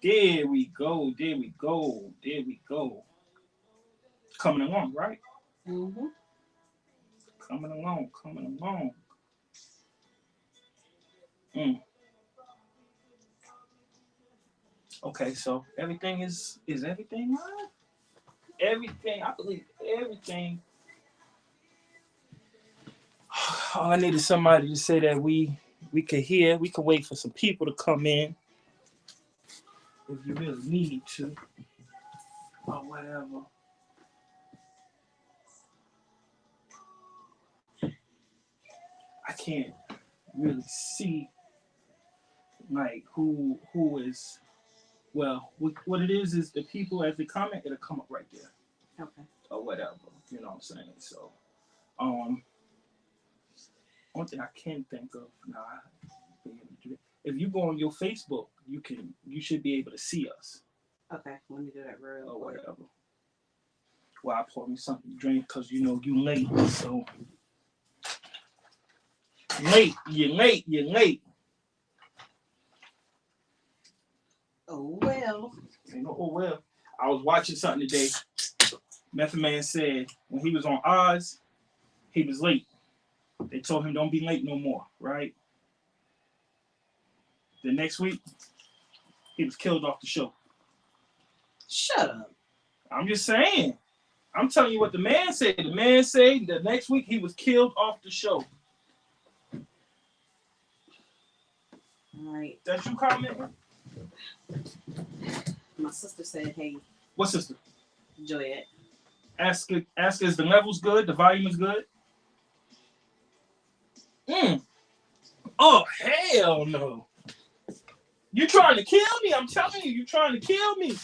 There we go. Coming along, right? Mm-hmm. Coming along. Mm. Okay, so everything is everything right? Everything, I believe everything. All I needed somebody to say that we could hear. We could wait for some people to come in if you really need to or whatever. I can't really see like who is well. What it is the people as they comment, it'll come up right there Okay. or whatever. You know what I'm saying? So, um, one thing I can think of now. If you go on your Facebook, you should be able to see us Okay. Let me do that real or quick. whatever. Well, I pour me something to drink because you know you late. So you're late. Oh well. Ain't no oh well. I was watching something today. Method Man said when he was on Oz, he was late. They told him don't be late no more, right? The next week, he was killed off the show. Shut up. I'm just saying. I'm telling you what the man said. The man said the next week he was killed off the show. All right. That's you commenting? My sister said, "Hey, What sister? Joyette." Ask is the levels good? The volume is good? Oh, hell no. You trying to kill me? I'm telling you, you trying to kill me.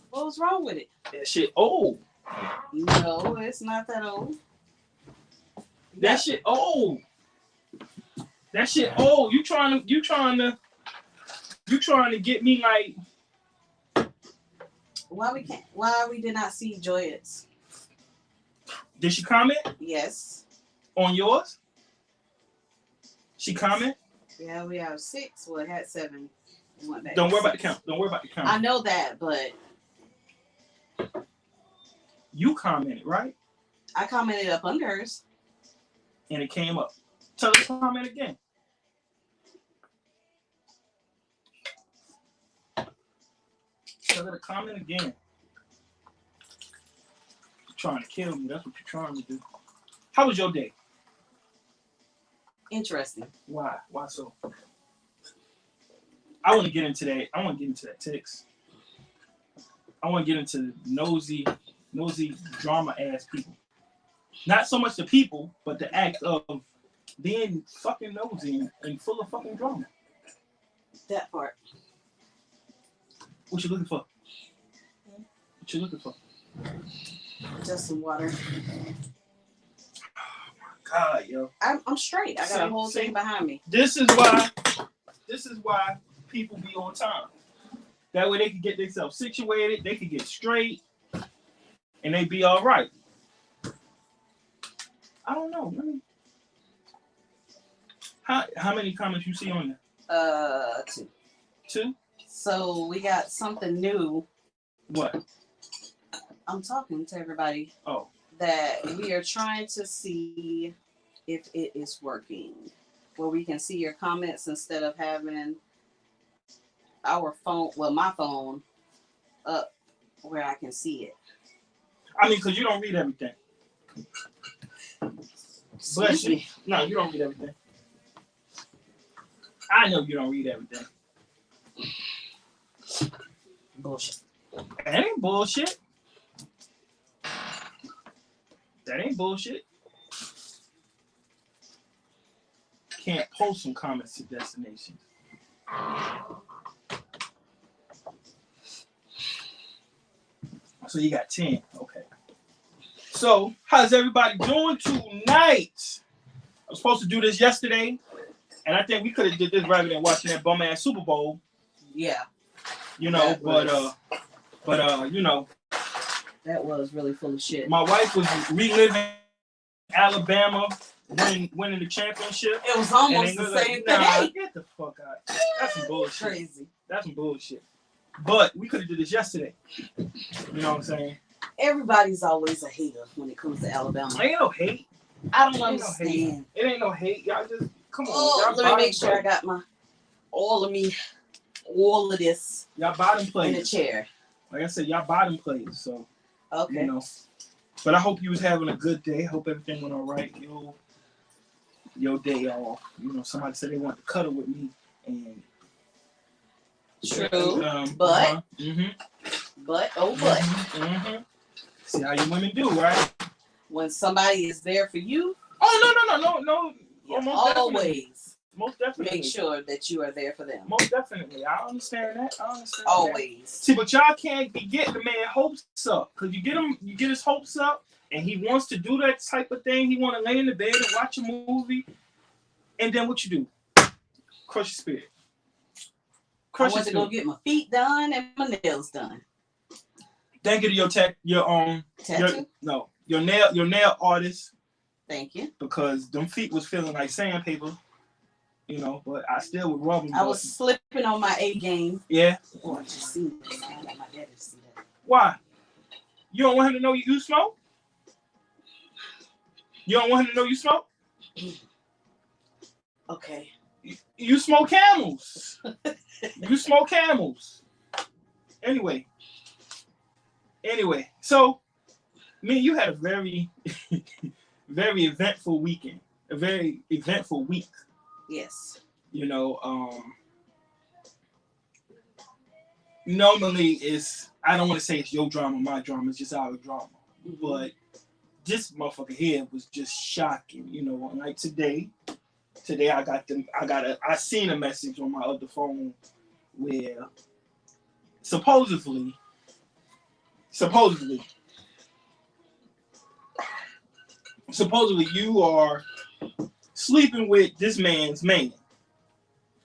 What was wrong with it? That shit old. No, it's not that old. That shit old. That shit old. You trying to get me like Why we did not see Joyette's? did she comment Yes. on yours? She comment? Yeah, we have 6. Well, it had 7. Went back Don't to worry about the 6. count. Don't worry about the count. I know that, but You commented, right? I commented up under hers. And it came up. Tell her to comment again. Tell her to comment again. You're trying to kill me. That's what you're trying to do. How was your day? Interesting. Why? Why so? I want to get into that. I want to get into that text. I want to get into nosy drama ass people. Not so much the people, but the act of being fucking nosy and full of fucking drama. That part. What you looking for? What you looking for? Just some water. God, yo. I'm straight. I got a whole thing behind me. This is why people be on time. That way they can get themselves situated, they can get straight, and they be all right. I don't know. How many comments you see on there? 2. 2? So we got something new. What? I'm talking to everybody. Oh. That we are trying to see if it is working. Where we can see your comments instead of having our phone, my phone, up where I can see it. I mean, because you don't read everything. Bless you. No, you don't read everything. I know you don't read everything. Bullshit. That ain't bullshit. That ain't bullshit. Can't post some comments to destinations. So you got 10. Okay. So how's everybody doing tonight? I was supposed to do this yesterday, and I think we could have did this rather than watching that bum ass Super Bowl. Yeah. You know, but you know. That was really full of shit. My wife was reliving Alabama winning the championship. It was almost the same thing. Get the fuck out. That's some bullshit. Crazy. That's some bullshit. But we could have did this yesterday. You know what I'm saying? Everybody's always a hater when it comes to Alabama. Ain't no hate. I don't understand. It ain't no hate. Y'all just come on. Oh, let me make sure I got all of this. Y'all bottom players in the chair. Like I said, y'all bottom players. So okay. You know. But I hope you was having a good day. Hope everything went all right. Your day off. You know, somebody said they wanted to cuddle with me, and true. But see how you women do, right? When somebody is there for you. Oh no. Most definitely. Make sure that you are there for them. Most definitely. I understand that. Always. That. See, but y'all can't be getting the man hopes up. Because you get his hopes up, and he wants to do that type of thing. He want to lay in the bed and watch a movie. And then what you do? Crush your spirit. I went to go get my feet done and my nails done. Thank you to your tattoo? Your nail artist. Thank you. Because them feet was feeling like sandpaper. You know, but I still would rub them. I was slipping on my A game. Yeah. Oh, I just seen that. I want my daddy to see that. Why? You don't want him to know you smoke? You don't want him to know you smoke? Okay. You smoke Camels. You smoke Camels. Anyway, so me and you had a very, very eventful weekend. A very eventful week. Yes. You know, normally I don't want to say it's your drama, my drama, it's just our drama. Mm-hmm. But this motherfucker here was just shocking. You know, like today I seen a message on my other phone where supposedly you are sleeping with this man's man.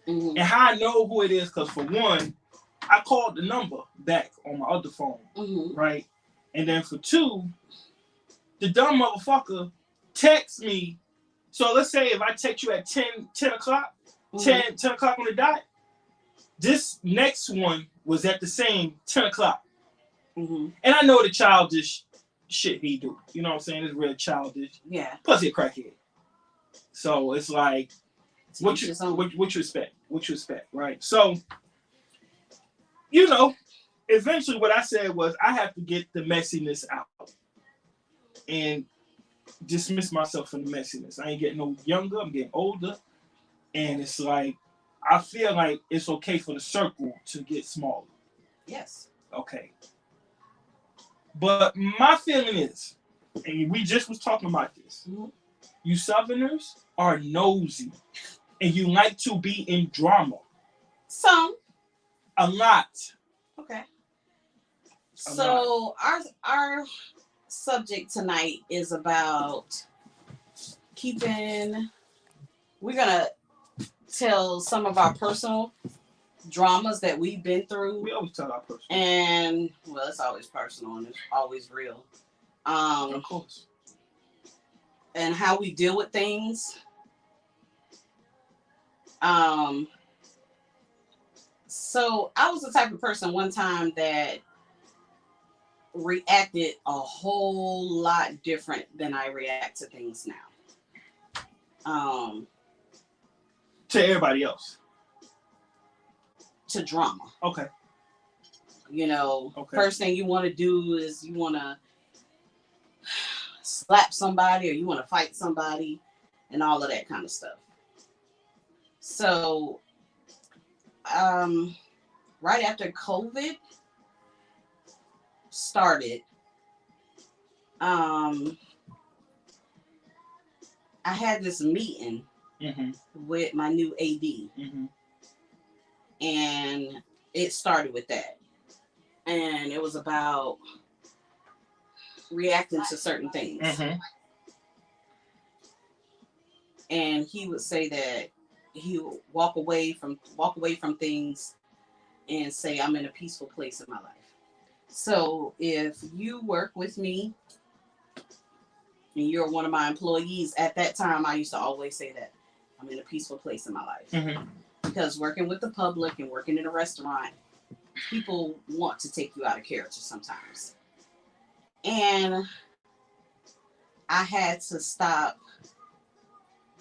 Mm-hmm. And how I know who it is, because for one, I called the number back on my other phone, mm-hmm. right? And then for two, the dumb motherfucker texts me. So let's say if I text you at 10 o'clock, mm-hmm. 10 o'clock on the dot, this next one was at the same 10 o'clock. Mm-hmm. And I know the childish shit he do. You know what I'm saying? It's real childish. Yeah. Plus he a crackhead. So it's like, what you expect, right? So, you know, eventually what I said was I have to get the messiness out and dismiss myself from the messiness. I ain't getting no younger, I'm getting older. And it's like, I feel like it's okay for the circle to get smaller. Yes. Okay. But my feeling is, and we just was talking about this, mm-hmm. You Southerners are nosy. And you like to be in drama. Some. A lot. Okay. So our subject tonight is about we're gonna tell some of our personal dramas that we've been through. We always tell our personal. And well, it's always personal and it's always real. Of course. And how we deal with things. So I was the type of person one time that reacted a whole lot different than I react to things now. To everybody else. To drama. Okay. You know, First thing you want to do is you want to slap somebody or you want to fight somebody and all of that kind of stuff. So, right after COVID started, I had this meeting mm-hmm. with my new AD. Mm-hmm. And it started with that. And it was about reacting to certain things. Mm-hmm. And he would say that he would walk away from things and say, I'm in a peaceful place in my life. So if you work with me, and you're one of my employees. At that time, I used to always say that I'm in a peaceful place in my life. Mm-hmm. Because working with the public and working in a restaurant, people want to take you out of character sometimes. And I had to stop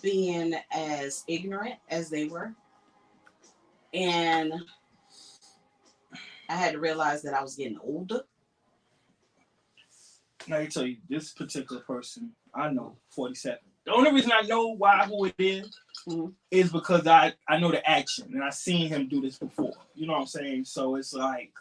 being as ignorant as they were. And I had to realize that I was getting older. Now, I tell you, this particular person, I know, 47. The only reason I know who it is is because I know the action and I seen him do this before. You know what I'm saying? So it's like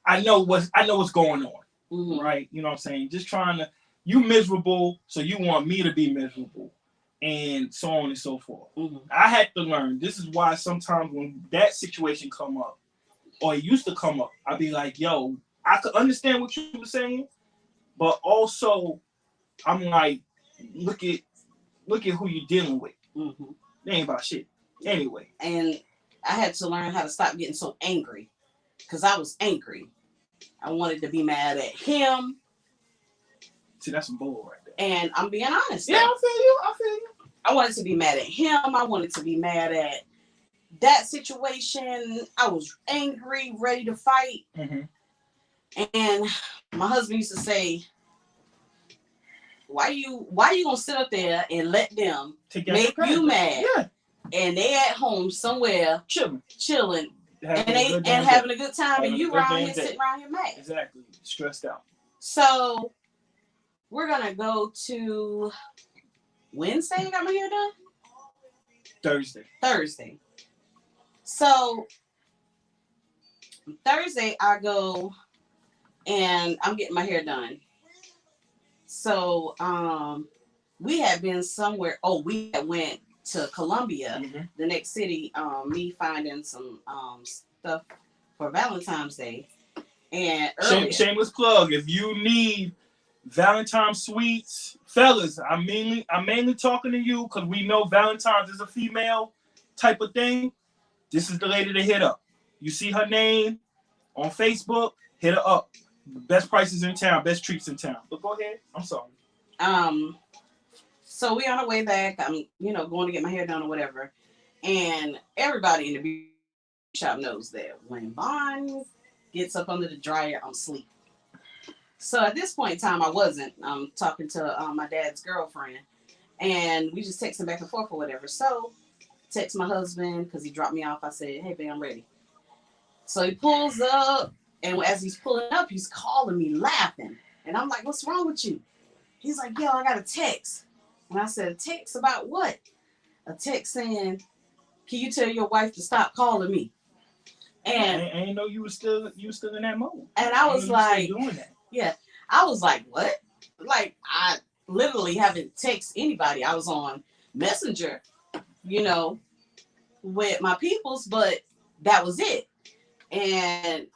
I know what's going on, right? You know what I'm saying? Just trying to, you miserable, so you want me to be miserable, and so on and so forth. I had to learn. This is why sometimes when that situation come up, or it used to come up, I'd be like, yo, I could understand what you were saying, but also I'm like, look at who you're dealing with. They ain't about shit. Anyway. And I had to learn how to stop getting so angry. Because I was angry. I wanted to be mad at him. See, that's some bull right there. And I'm being honest. Yeah, I feel you. I wanted to be mad at him. I wanted to be mad at that situation. I was angry, ready to fight. And my husband used to say, why you gonna sit up there and let them make you mad? Yeah. And they at home somewhere chilling and having a good time, and you around here sitting around here mad. Exactly. Stressed out. So we're gonna go to Wednesday. I got my hair done. Thursday. So Thursday I go and I'm getting my hair done. So we had been somewhere. Oh, we had went to Columbia, the next city. Me finding some stuff for Valentine's Day. And shameless plug. If you need Valentine's sweets, fellas, I'm mainly talking to you because we know Valentine's is a female type of thing. This is the lady to hit up. You see her name on Facebook, hit her up. Best prices in town, best treats in town. But go ahead. I'm sorry. So we on our way back. I'm, going to get my hair done or whatever. And everybody in the beauty shop knows that when Vaughn gets up under the dryer, I'm asleep. So at this point in time, I wasn't. I'm talking to my dad's girlfriend. And we just texting back and forth or whatever. So text my husband because he dropped me off. I said, hey, babe, I'm ready. So he pulls up. And as he's pulling up, he's calling me laughing. And I'm like, what's wrong with you? He's like, yo, I got a text. And I said, a text about what? A text saying, can you tell your wife to stop calling me? And I didn't know you were still in that mode. And I was like, doing that. Yeah. I was like, what? Like, I literally haven't texted anybody. I was on Messenger, with my peoples, but that was it. And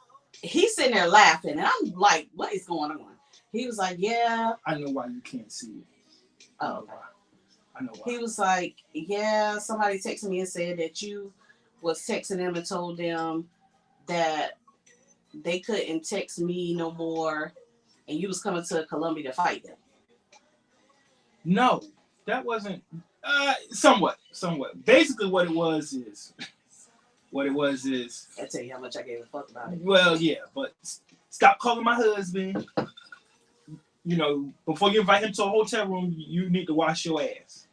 he's sitting there laughing, and I'm like, what is going on? He was like, yeah. I know why you can't see it. Oh, I know why. He was like, yeah, somebody texted me and said that you was texting them and told them that they couldn't text me no more, and you was coming to Columbia to fight them. No, that wasn't. Somewhat. Basically, what it was is. I tell you how much I gave a fuck about it. Well, yeah, but stop calling my husband. Before you invite him to a hotel room, you need to wash your ass.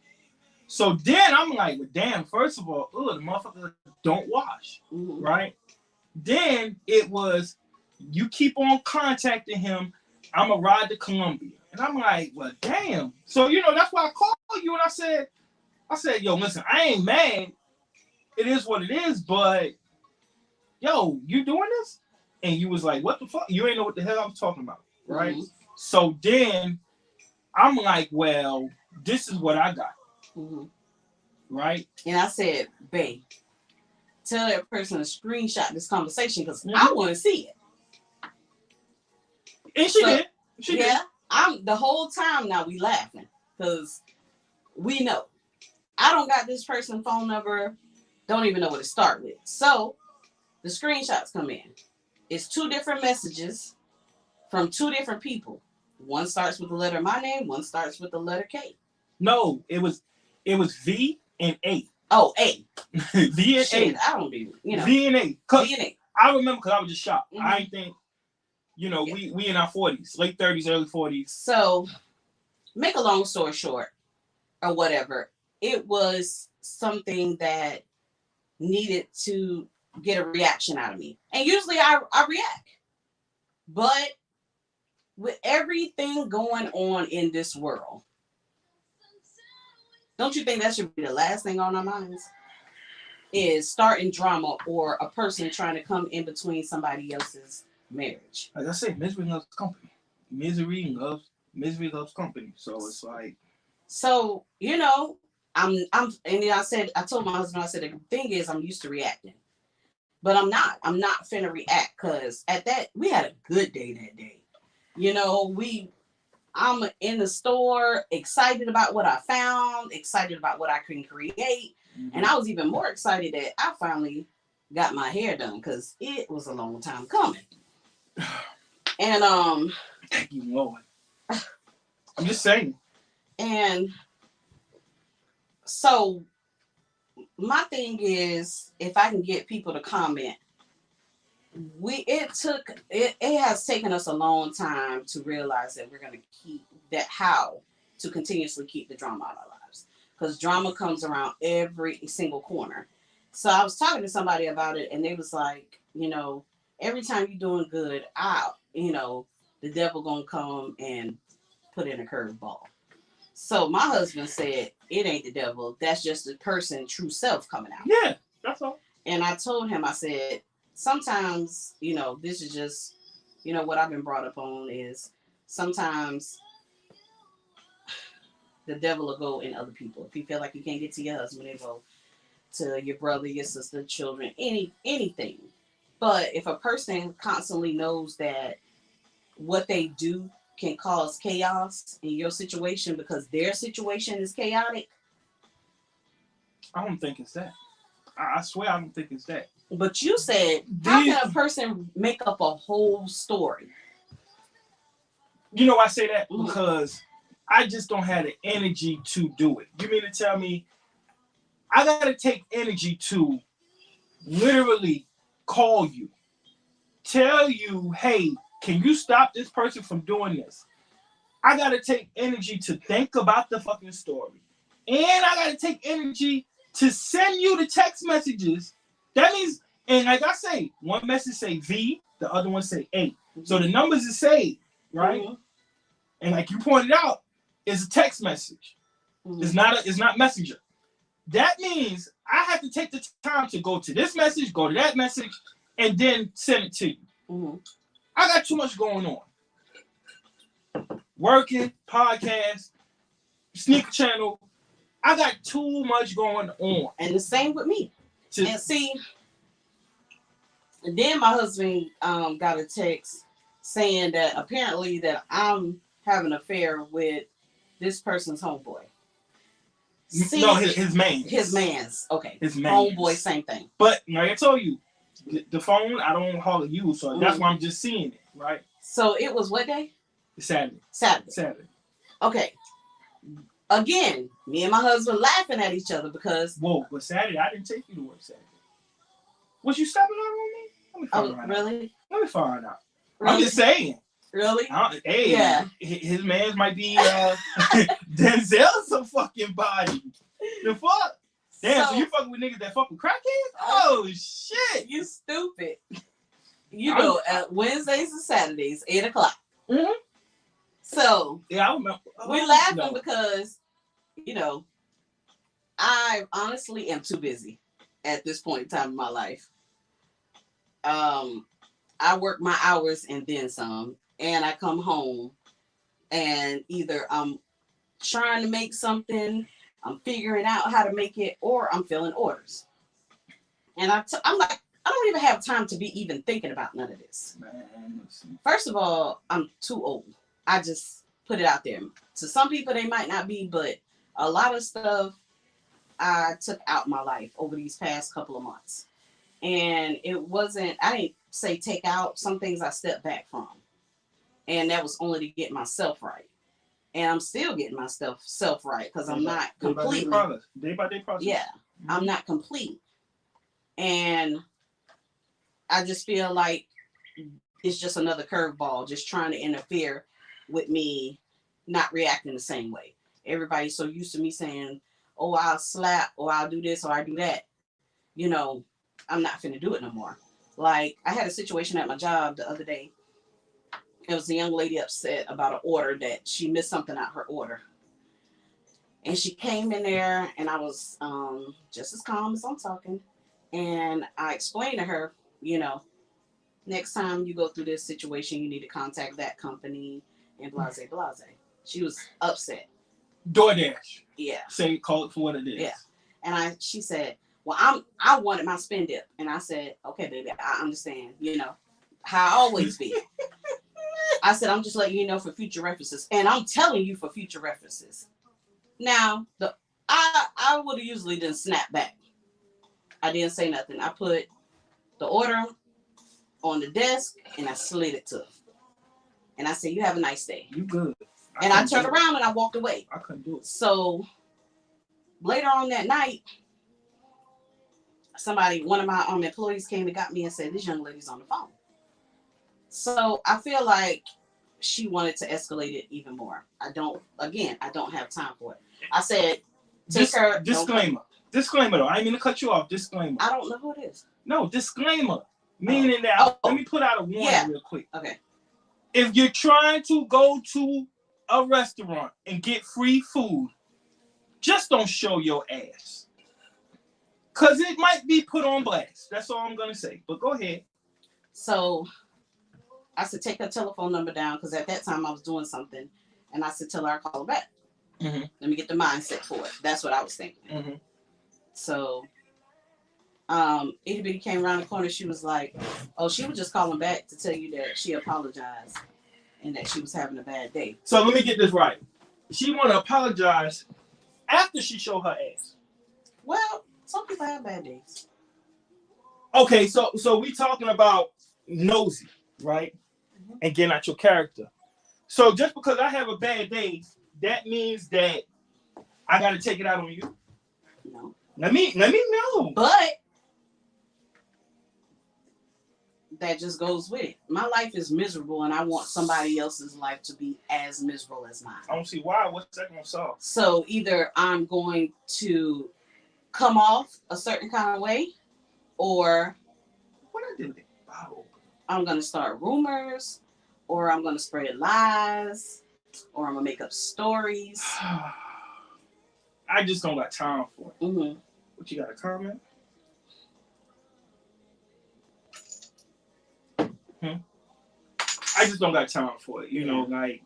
So then I'm like, well, damn, first of all, the motherfucker don't wash, right? Then it was, you keep on contacting him, I'm going to ride to Columbia. And I'm like, well, damn. So, that's why I called you and I said, yo, listen, I ain't mad. It is what it is, but yo, you doing this? And you was like, what the fuck? You ain't know what the hell I was talking about, right? So then I'm like, well, this is what I got. Right? And I said, babe, tell that person to screenshot this conversation because I want to see it. And she did. She did. I'm the whole time now we laughing because we know. I don't got this person's phone number. Don't even know where to start with. So the screenshots come in. It's 2 different messages from 2 different people. One starts with the letter my name, one starts with the letter K. No, it was V and A. Oh, A. V and Shit, A. I don't be, V and A. V and A. I remember because I was just shocked. Mm-hmm. I didn't think, we in our 40s, late 30s, early 40s. So, make a long story short, or whatever, it was something that needed to get a reaction out of me. And usually I react. But with everything going on in this world, don't you think that should be the last thing on our minds? Is starting drama or a person trying to come in between somebody else's marriage. Like I said, misery loves company. Misery loves company. So it's like. So, and I told my husband, I said, the thing is, I'm used to reacting. But I'm not finna react because at that, we had a good day that day. I'm in the store, excited about what I found, excited about what I can create. Mm-hmm. And I was even more excited that I finally got my hair done because it was a long time coming. And thank you, Lord. I'm just saying. And so my thing is, if I can get people to comment, it has taken us a long time to realize that we're going to how to continuously keep the drama out of our lives, because drama comes around every single corner. So I was talking to somebody about it, and they was like, every time you're doing good, the devil gonna come and put in a curveball. So my husband said, it ain't the devil. That's just the person true self coming out. Yeah, that's all. And I told him, I said, sometimes, this is just, what I've been brought up on is sometimes the devil will go in other people. If you feel like you can't get to your husband, it go to your brother, your sister, children, anything. But if a person constantly knows that what they do can cause chaos in your situation because their situation is chaotic. I don't think it's that. I swear I don't think it's that. But you said, how can a person make up a whole story? I say that because I just don't have the energy to do it. You mean to tell me I got to take energy to literally call you, tell you, hey, can you stop this person from doing this? I got to take energy to think about the fucking story. And I got to take energy to send you the text messages. That means, and like I say, one message say V, the other one say A. Mm-hmm. So the numbers is saved, right? Mm-hmm. And like you pointed out, it's a text message. Mm-hmm. It's not Messenger. That means I have to take the time to go to this message, go to that message, and then send it to you. Mm-hmm. I got too much going on. Working, podcast, sneaker channel. I got too much going on. And the same with me. And see, and then my husband got a text saying that apparently that I'm having an affair with this person's homeboy. See, no, his man. His man's. Okay. His man's. Homeboy, same thing. But like I told you, the phone, I don't hardly use, so that's why I'm just seeing it, right? So it was what day? Saturday. Okay. Again, me and my husband laughing at each other because... Whoa, but Saturday, I didn't take you to work Saturday. Was you stepping out on me? Let me find out. Really? Let me find out. Really? I'm just saying. Really? Hey, yeah. His man might be Denzel some fucking body. The fuck? Damn, so you fucking with niggas that fuck with crackheads? Oh, shit. You stupid. At Wednesdays and Saturdays, 8 o'clock. Mm-hmm. So, yeah, I remember. We're laughing because, I honestly am too busy at this point in time in my life. I work my hours and then some, and I come home and either I'm trying to make something, I'm figuring out how to make it, or I'm filling orders. And I'm like, I don't even have time to be even thinking about none of this. Man, first of all, I'm too old. I just put it out there. To some people, they might not be, but a lot of stuff I took out my life over these past couple of months. And it wasn't, I didn't say take out, some things I stepped back from. and that was only to get myself right. And I'm still getting myself right because I'm not completely. Day by day process. Yeah, I'm not complete, and I just feel like it's just another curveball, just trying to interfere with me not reacting the same way. Everybody's so used to me saying, "Oh, I'll slap," or "I'll do this," or "I do that." You know, I'm not finna do it no more. Like I had a situation at my job the other day. It was a young lady upset about an order that she missed something out her order. And she came in there and I was just as calm as I'm talking. And I explained to her, you know, next time you go through this situation, you need to contact that company and blase blase. She was upset. DoorDash. Yeah. Say call it for what it is. Yeah. And she said, well, I wanted my spin dip. And I said, okay, baby, I understand, you know, how I always be. I said, I'm just letting you know for future references. And I'm telling you for future references. Now, I would have usually done snap back. I didn't say nothing. I put the order on the desk and I slid it to her. And I said, you have a nice day. You good. I turned around and I walked away. I couldn't do it. So later on that night, one of my employees came and got me and said, this young lady's on the phone. So I feel like she wanted to escalate it even more. I don't have time for it. I said, disclaimer. Disclaimer though. I ain't mean to cut you off. Disclaimer. I don't know who it is. No, disclaimer. Meaning that let me put out a warning real quick. Okay. If you're trying to go to a restaurant and get free food, just don't show your ass. Cause it might be put on blast. That's all I'm gonna say. But go ahead. So I said, take her telephone number down because at that time I was doing something, and I said, tell her I'll call her back. Mm-hmm. Let me get the mindset for it. That's what I was thinking. Mm-hmm. So, itty bitty came around the corner. She was like, "Oh, she was just calling back to tell you that she apologized and that she was having a bad day." So let me get this right. She want to apologize after she showed her ass. Well, some people have bad days. Okay, so we talking about nosy, right? Mm-hmm. And getting out your character. So just because I have a bad day, that means that I got to take it out on you? No. Let me know. But that just goes with it. My life is miserable, and I want somebody else's life to be as miserable as mine. I don't see why. What's that gonna solve? So either I'm going to come off a certain kind of way, or what I did with it? Wow. I'm gonna start rumors, or I'm gonna spread lies, or I'm gonna make up stories. I just don't got time for it. Mm-hmm. What, you got a comment? I just don't got time for it. You know, like,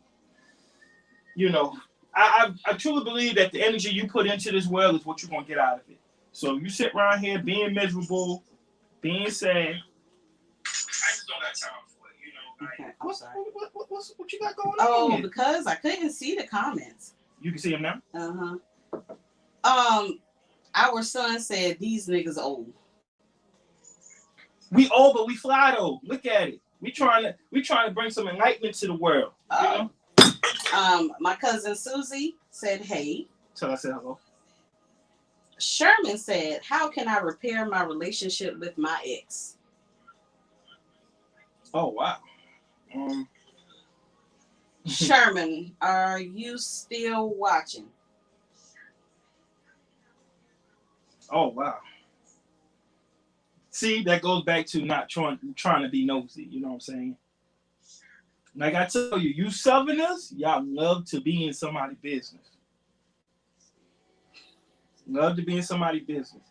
you know, I truly believe that the energy you put into this world is what you're going to get out of it. So you sit around here being miserable, being sad. I just don't got time for it. You know, like, okay, I'm sorry. What you got going on? Oh, here? Because I couldn't see the comments. You can see them now? Uh-huh. Our son said these niggas old. We old, but we fly though. Look at it. We trying to bring some enlightenment to the world. You know? My cousin Susie said, hey. So I said hello. Sherman said, how can I repair my relationship with my ex? Oh, wow. Sherman, are you still watching? Oh, wow. See, that goes back to not trying to be nosy. You know what I'm saying? Like I tell you, you Southerners, y'all love to be in somebody's business. Love to be in somebody's business.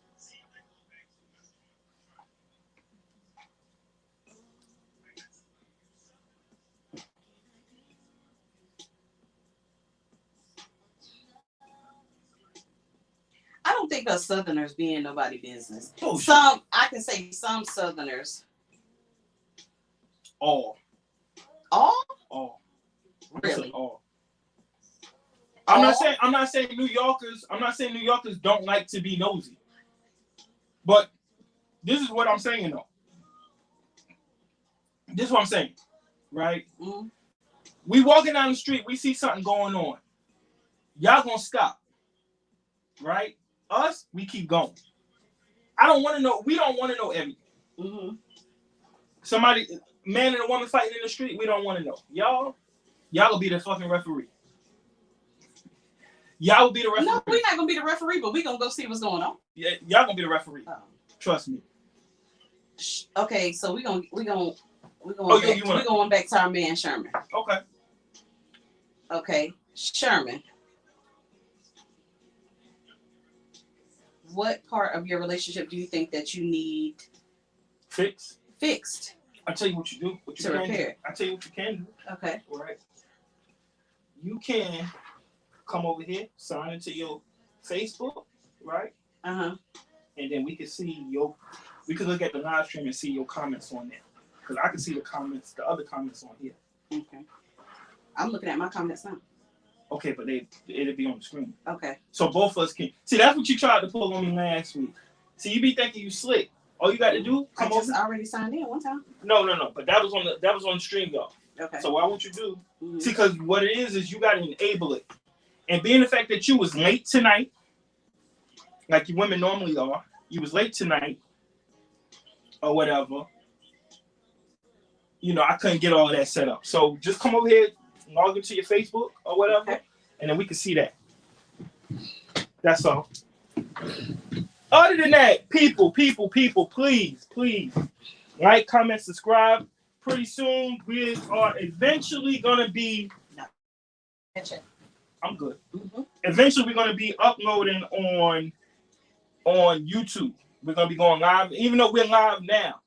I don't think us Southerners be in nobody's business. Oh, I can say some Southerners. All. Really? All. I'm not saying New Yorkers don't like to be nosy. But this is what I'm saying though. This is what I'm saying, right? Mm-hmm. We walking down the street, we see something going on. Y'all gonna stop, right? Us, we keep going. I don't want to know. We don't want to know everything. Mm-hmm. Somebody, man and a woman fighting in the street, we don't want to know. Y'all will be the fucking referee. Y'all will be the referee. No, we're not gonna be the referee, but we gonna go see what's going on. Yeah, y'all gonna be the referee. Oh. Trust me. Okay, so we going back to our man Sherman. Okay. Okay, Sherman. What part of your relationship do you think that you need fixed? I tell you what you do. What you to repair. I tell you what you can do. Okay. All right. You can come over here, sign into your Facebook, right? Uh-huh. And then we can see we can look at the live stream and see your comments on there. Because I can see the other comments on here. Okay. I'm looking at my comments now. Okay, but it'll be on the screen. Okay. So both of us can see. That's what you tried to pull on me last week. See, you be thinking you slick. All you got to do, I just already signed in one time. No. But that was on the stream, though. Okay. So what I want you to do, see, because what it is you got to enable it. And being the fact that you was late tonight, like you women normally are, you was late tonight, or whatever. You know, I couldn't get all of that set up. So just come over here, log into your Facebook or whatever, and then we can see that. That's all. Other than that, people, please, like, comment, subscribe. Pretty soon, we are eventually going to be... I'm good. Mm-hmm. Eventually, we're going to be uploading on YouTube. We're going to be going live, even though we're live now.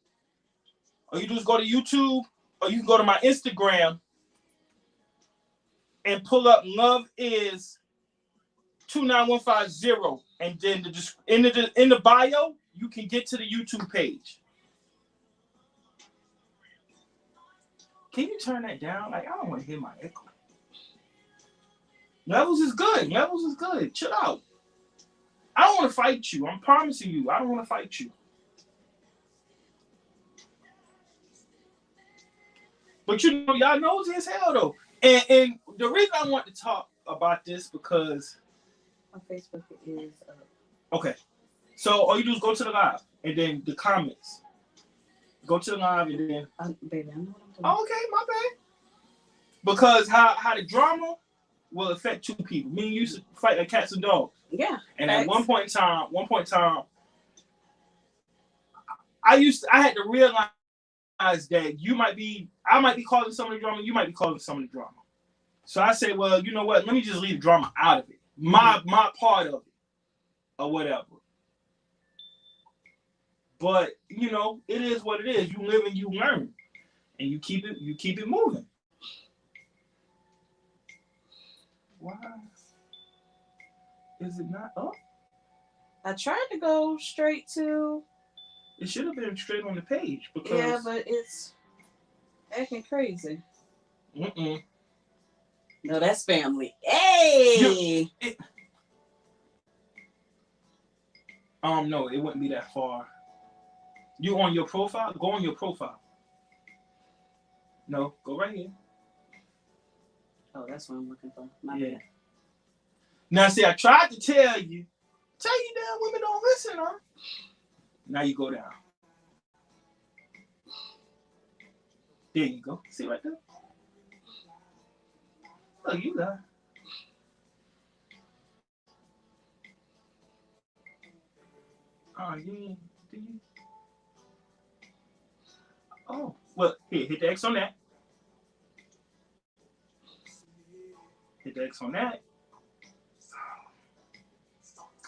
Or you just go to YouTube, or you can go to my Instagram and pull up Love Is 29150, and then in the bio, you can get to the YouTube page. Can you turn that down? Like, I don't want to hear my echo. Levels is good. Chill out. I don't want to fight you. I'm promising you, I don't want to fight you. But you know, y'all nosy as hell though. And the reason I want to talk about this because on Facebook it is okay. So all you do is go to the live and then the comments. Go to the live and then baby, I know what I'm doing. Okay, my bad. Because how the drama will affect two people. Me and you used to fight like cats and dogs. Yeah. And at one point in time, I had to realize that I might be causing some of the drama, you might be causing some of the drama. So I say, well, you know what? Let me just leave the drama out of it. My part of it. Or whatever. But, you know, it is what it is. You live and you learn. And you keep it moving. Why is it not up? I tried to go straight to... It should have been straight on the page. Because... Yeah, but it's acting crazy. Mm-mm. No, that's family. Hey! No, it wouldn't be that far. You on your profile? Go on your profile. No, go right here. Oh, that's what I'm looking for. My bad. Now, see, I tried to tell you damn women don't listen, huh? Now you go down. There you go. See right there? Look, you got. Oh, do you? Oh, well, here, hit the X on that. Hit the X on that.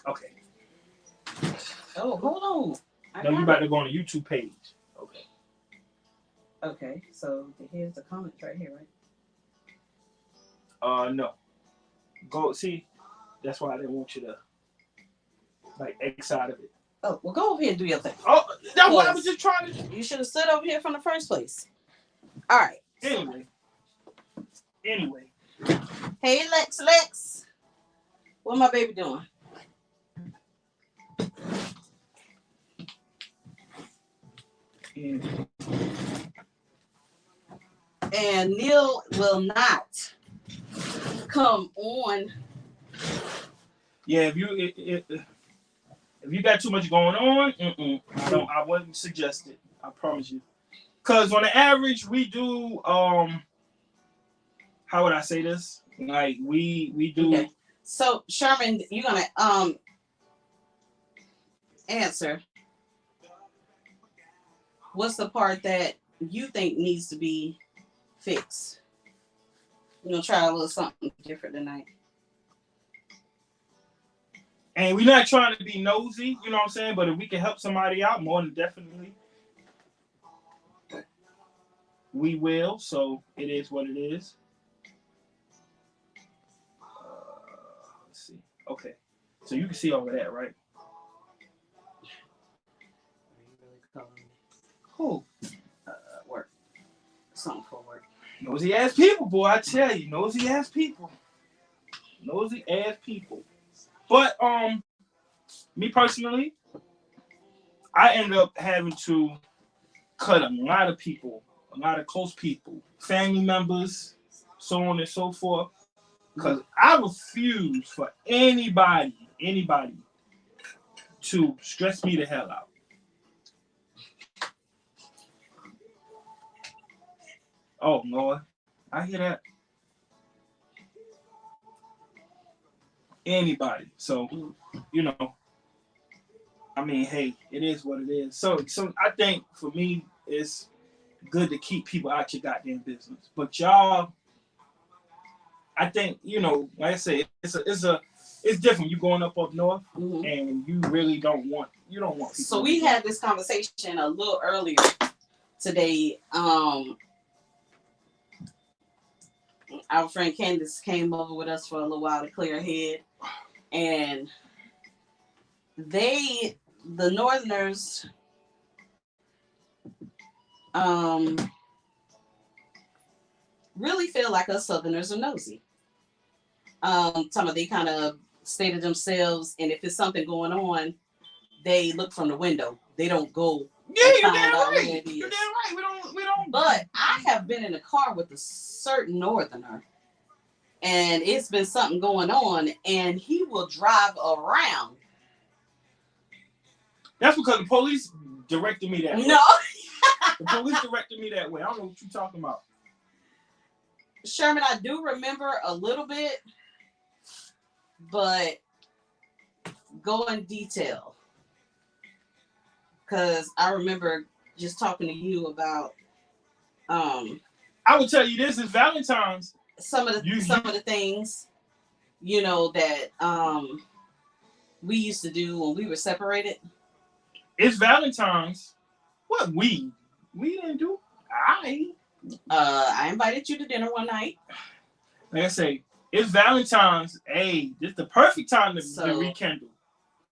Okay. Oh, hold on. No, you about to go on the YouTube page. Okay. Okay, so here's the comments right here, right? No. Go, see, that's why I didn't want you to, like, X out of it. Oh, well, go over here and do your thing. Oh, that's what I was just trying to... You should have stood over here from the first place. All right. Anyway. Hey, Lex. What my baby doing? And Neil will not come on. Yeah, if you got too much going on, I wouldn't suggest it. I promise you. Cause on the average, we do how would I say this? Like we do. Okay. So Sherman, you're gonna answer. What's the part that you think needs to be fixed? We're gonna try a little something different tonight. And we're not trying to be nosy, you know what I'm saying? But if we can help somebody out, more than definitely, we will. So it is what it is. Let's see. Okay. So you can see all of that, right? Who? Work. Something for work. Nosy ass people, boy. I tell you, nosy ass people. Nosy ass people. But me personally, I ended up having to cut a lot of people, a lot of close people, family members, so on and so forth. Because I refuse for anybody to stress me the hell out. Oh, Lord. I hear that. Anybody. So, you know, I mean, hey, it is what it is. So I think for me, it's good to keep people out your goddamn business. But y'all, I think, you know, like I say, it's different. You going up north, and you really don't want people. So we had this conversation a little earlier today. Our friend Candace came over with us for a little while to clear her head, and the Northerners, really feel like us Southerners are nosy. Some of they kind of stay to themselves, and if there's something going on, they look from the window. They don't go. Yeah, you're damn right. You're damn right. We don't. But I have been in a car with a certain Northerner, and it's been something going on, and he will drive around. That's because the police directed me that way. No. The police directed me that way. I don't know what you're talking about. Sherman, I do remember a little bit, but go in detail. Because I remember just talking to you about I will tell you this is Valentine's. Some of the things, you know, that we used to do when we were separated. It's Valentine's. What we didn't do? I invited you to dinner one night. Like I say, it's Valentine's. Hey, this is the perfect time to rekindle.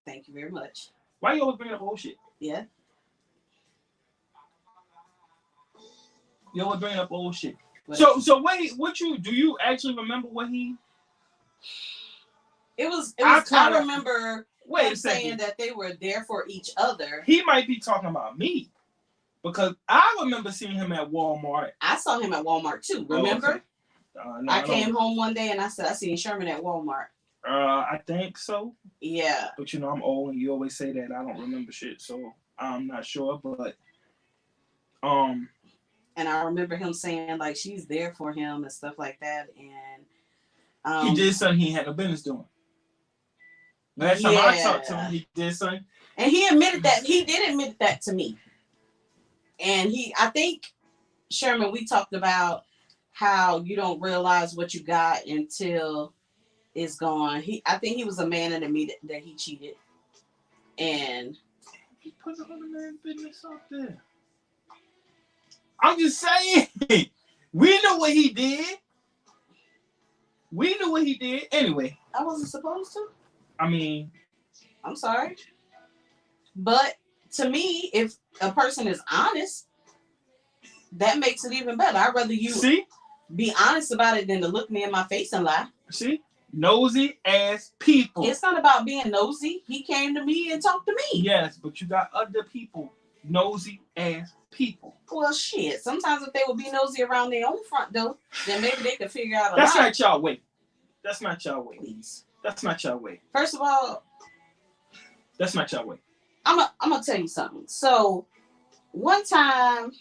Thank you very much. Why you always bringing up old shit? Yeah. You always bringing up old shit. So wait, do you actually remember what he? It was I remember saying that they were there for each other. He might be talking about me. Because I remember seeing him at Walmart. I saw him at Walmart too. Remember? Oh, okay. I came home one day and I said, I seen Sherman at Walmart. I think so. Yeah. But you know, I'm old and you always say that I don't remember shit. So I'm not sure. But and I remember him saying like she's there for him and stuff like that. And he did something he had no business doing. Last time I talked to him, he did something. And he admitted that. He did admit that to me. And I think, Sherman, we talked about how you don't realize what you got until it's gone. I think he was a man and admitted that he cheated. And he put the other man's business out there. I'm just saying, we know what he did. Anyway. I wasn't supposed to. I mean, I'm sorry. But to me, if a person is honest, that makes it even better. I'd rather you be honest about it than to look me in my face and lie. See? Nosy ass people. It's not about being nosy. He came to me and talked to me. Yes, but you got other people. Nosy ass people. Well, shit. Sometimes if they would be nosy around their own front door, then maybe they could figure out a That's lot. not y'all way. That's not y'all way. Please. That's not y'all way. First of all, that's not y'all way. I'm gonna tell you something. So one time,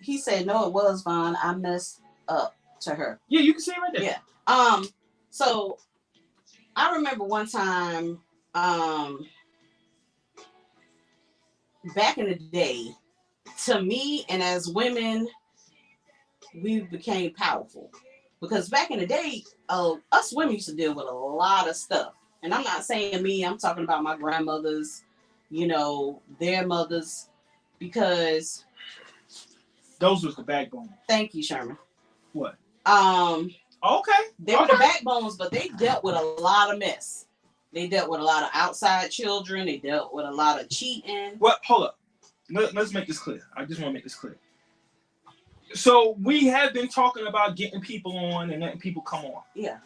he said, "No, it was Vaughn. I messed up to her." Yeah, you can see it right there. Yeah. So I remember one time, back in the day, to me and as women, we became powerful because back in the day, us women used to deal with a lot of stuff. And I'm not saying me, I'm talking about my grandmothers, their mothers, because those was the backbone. Thank you, Sherman. What? Okay. They were the backbones, but they dealt with a lot of mess. They dealt with a lot of outside children. They dealt with a lot of cheating. Well, hold up. Let's make this clear. I just want to make this clear. So we have been talking about getting people on and letting people come on. Yeah.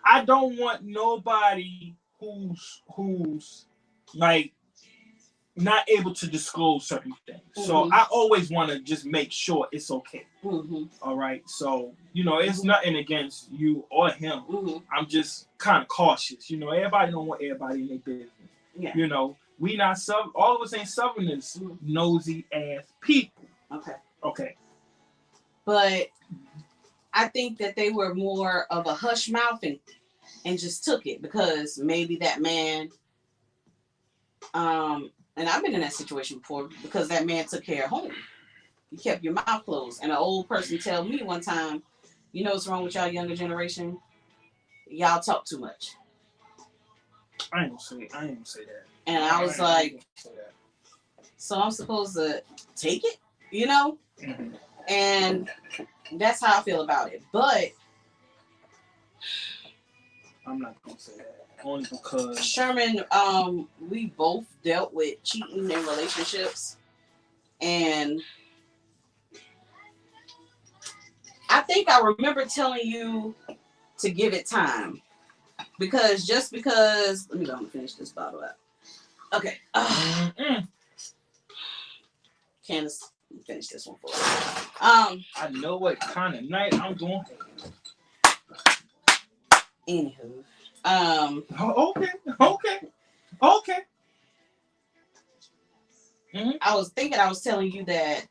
I don't want nobody who's like not able to disclose certain things. Mm-hmm. So I always want to just make sure it's okay. Mm-hmm. All right. So, it's nothing against you or him. Mm-hmm. I'm just kind of cautious. Everybody don't want everybody in their business. Yeah. We not all of us ain't Southerners, nosy ass people. Okay. But I think that they were more of a hush mouth and just took it because maybe that man, and I've been in that situation before because that man took care of home. You kept your mouth closed. And an old person tell me one time, you know what's wrong with y'all younger generation? Y'all talk too much. I ain't gonna say that. And I was like, so I'm supposed to take it, Mm-hmm. And that's how I feel about it. But I'm not gonna say that. Only because Sherman, we both dealt with cheating in relationships, and I think I remember telling you to give it time because let me go and finish this bottle out. Okay, Candace, finish this one for us. I know what kind of night I'm going. Anywho. Okay. Mm-hmm. I was telling you that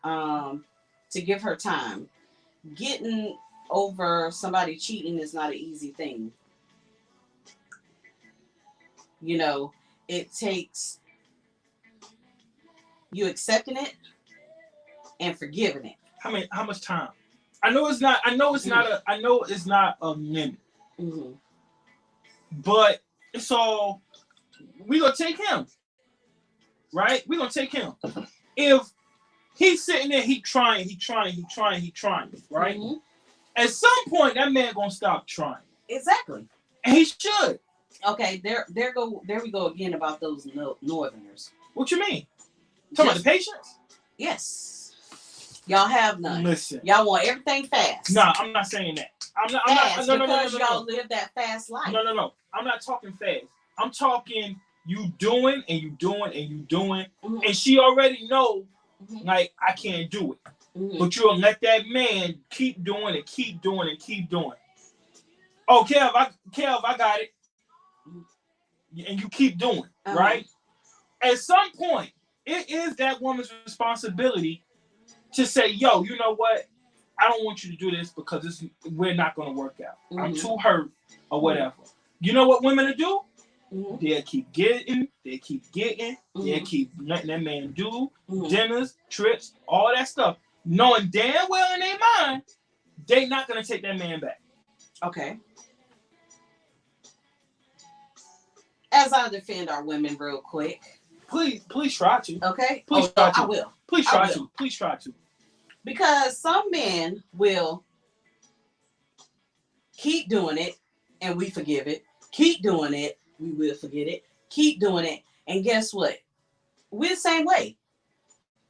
to give her time. Getting over somebody cheating is not an easy thing. It takes you accepting it and forgiving it. How much time? I know it's not a limit. Mm-hmm. But it's all we gonna take him, right? We gonna take him. If he's sitting there, he trying, right? Mm-hmm. At some point, that man gonna stop trying. Exactly. And he should. Okay, there we go again about those Northerners. What you mean? Talking about the patience? Yes. Y'all have none. Listen. Y'all want everything fast. No, I'm not saying that. Because y'all live that fast life. No. I'm not talking fast. I'm talking you doing and you doing and you doing. Mm-hmm. And she already know, like, I can't do it. Mm-hmm. But you'll let that man keep doing and keep doing and keep doing. Oh, Kev, I got it. And you keep doing, right? At some point, it is that woman's responsibility to say, yo, you know what? I don't want you to do this because we're not going to work out. Mm-hmm. I'm too hurt or whatever. Mm-hmm. You know what women will do? Mm-hmm. They'll keep getting, mm-hmm. They'll keep letting that man do dinners, trips, all that stuff. Knowing damn well in their mind, they not going to take that man back. Okay. As I defend our women real quick. Please try to. Okay? Please try to. I will. Please try to. Please try to. Because some men will keep doing it and we forgive it. Keep doing it, we will forget it. Keep doing it. And guess what? We're the same way.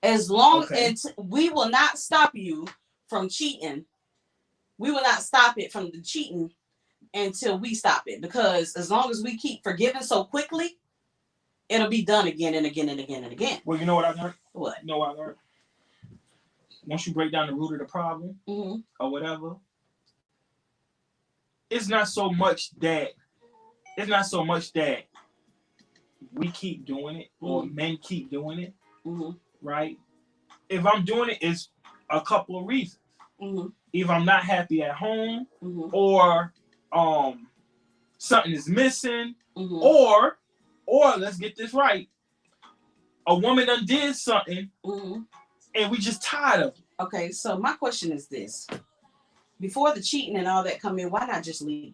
As long as we will not stop you from cheating, we will not stop it from the cheating until we stop it. Because as long as we keep forgiving so quickly, it'll be done again and again and again and again. Well, you know what I learned? What? You know what I learned? Once you break down the root of the problem or whatever, it's not so much that we keep doing it or men keep doing it, right? If I'm doing it, it's a couple of reasons. If I'm not happy at home, or something is missing, or let's get this right, a woman done did something, and we just tired of it. Okay, so my question is this: before the cheating and all that come in, why not just leave?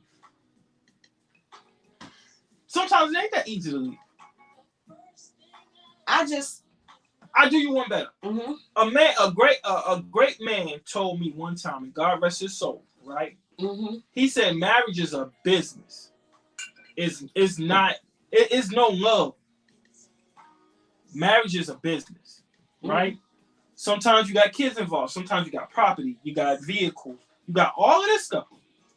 Sometimes it ain't that easy to leave. I do you one better. A great man told me one time, and God rest his soul, right? He said marriage is a business. It's no love. Marriage is a business, right? Sometimes you got kids involved. Sometimes you got property. You got vehicles. You got all of this stuff.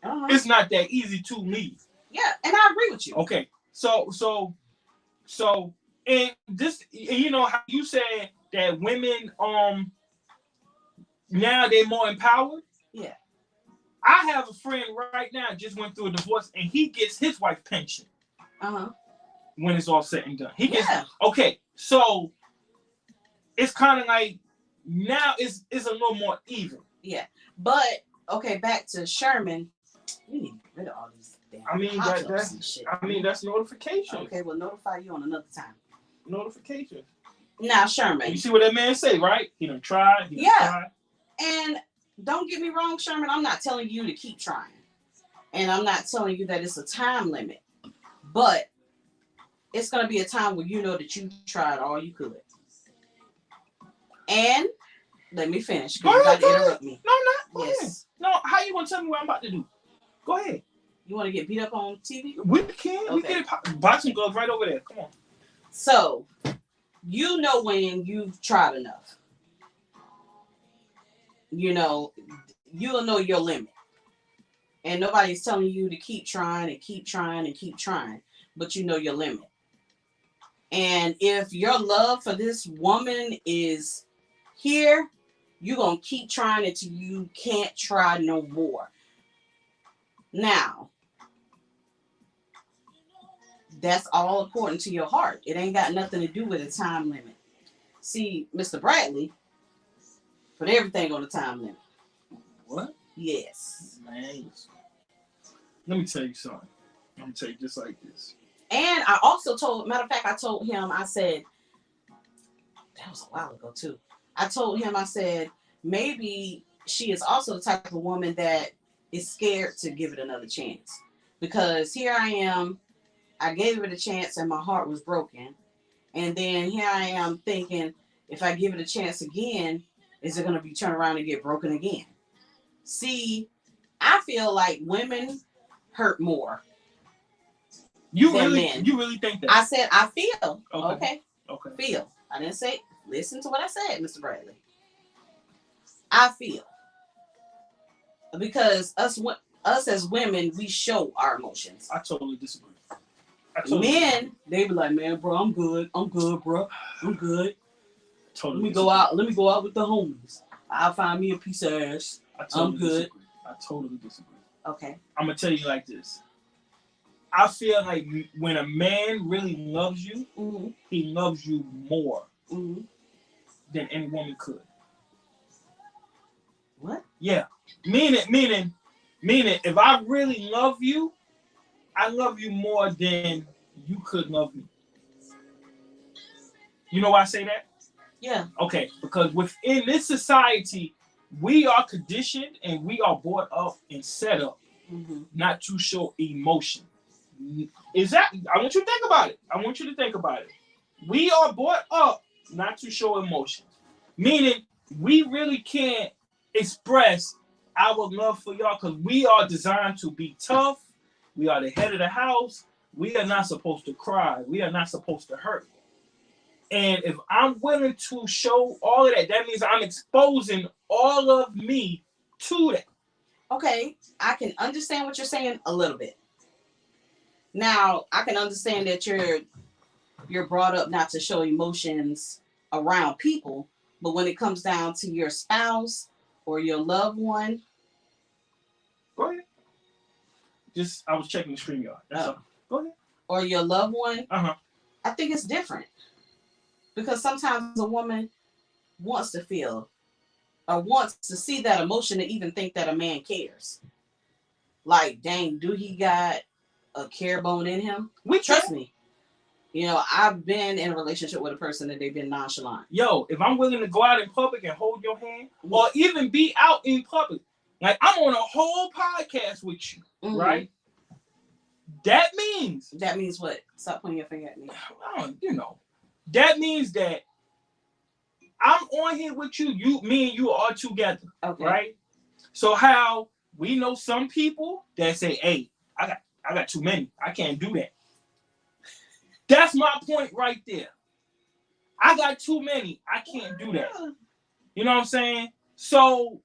It's not that easy to leave. Yeah, and I agree with you. Okay, so, and this, you know how you said that women, now they're more empowered. Yeah. I have a friend right now just went through a divorce, and he gets his wife's pension. When it's all said and done, he gets. Okay, so it's kind of like now it's a little more even. Yeah, but okay, back to Sherman. We need to get rid of all these damn. That's notification. Okay, we'll notify you on another time. Notification. Now, Sherman. You see what that man say, right? He done tried. And don't get me wrong, Sherman. I'm not telling you to keep trying, and I'm not telling you that it's a time limit, but it's gonna be a time where you know that you tried all you could. And let me finish. Go ahead, interrupt me. No, I'm not. Yes. No, how you gonna tell me what I'm about to do? Go ahead. You want to get beat up on TV? We can. Okay. We can. Boxing gloves right over there. Come on. So, you know when you've tried enough. You know, you'll know your limit. And nobody's telling you to keep trying and keep trying and keep trying. But you know your limit. And if your love for this woman is here, you're going to keep trying until you can't try no more. Now, that's all according to your heart. It ain't got nothing to do with a time limit. See, Mr. Bradley put everything on a time limit. What? Yes. Man, let me tell you something. I'm going to tell you just like this. And I also told, matter of fact, I told him, I said, that was a while ago too. I told him, I said, maybe she is also the type of woman that is scared to give it another chance. Because here I am, I gave it a chance and my heart was broken. And then here I am thinking, if I give it a chance again, is it going to be turned around and get broken again? See, I feel like women hurt more. You really think that? I said I feel. Okay. Feel. I didn't say listen to what I said, Mr. Bradley. I feel. Because us as women, we show our emotions. I totally disagree. Men, they be like, man, bro, I'm good, bro. I'm good. Totally. Let me go out with the homies. I'll find me a piece of ass. I'm good. I totally disagree. Okay. I'm gonna tell you like this. I feel like when a man really loves you, he loves you more than any woman could. What? Yeah. Meaning, if I really love you, I love you more than you could love me. You know why I say that? Yeah. Okay, because within this society, we are conditioned and we are brought up and set up not to show emotion. Exactly. I want you to think about it. We are brought up not to show emotions. Meaning, we really can't express our love for y'all because we are designed to be tough. We are the head of the house. We are not supposed to cry. We are not supposed to hurt. And if I'm willing to show all of that, that means I'm exposing all of me to that. Okay, I can understand what you're saying a little bit. Now, I can understand that you're you're brought up not to show emotions around people, but when it comes down to your spouse or your loved one, go ahead. Just I was checking the StreamYard. That's all. Go ahead. Or your loved one, Uh-huh. I think it's different. Because sometimes a woman wants to feel or wants to see that emotion to even think that a man cares. Like, dang, do he got a care bone in him? Trust me. You know, I've been in a relationship with a person that they've been nonchalant. Yo, if I'm willing to go out in public and hold your hand, or even be out in public, like I'm on a whole podcast with you, right? That means what? Stop pointing your finger at me. You know, that means that I'm on here with you. Me and you are together, right? So how we know some people that say, "Hey, I got too many. I can't do that." That's my point right there. I got too many. I can't do that. You know what I'm saying? So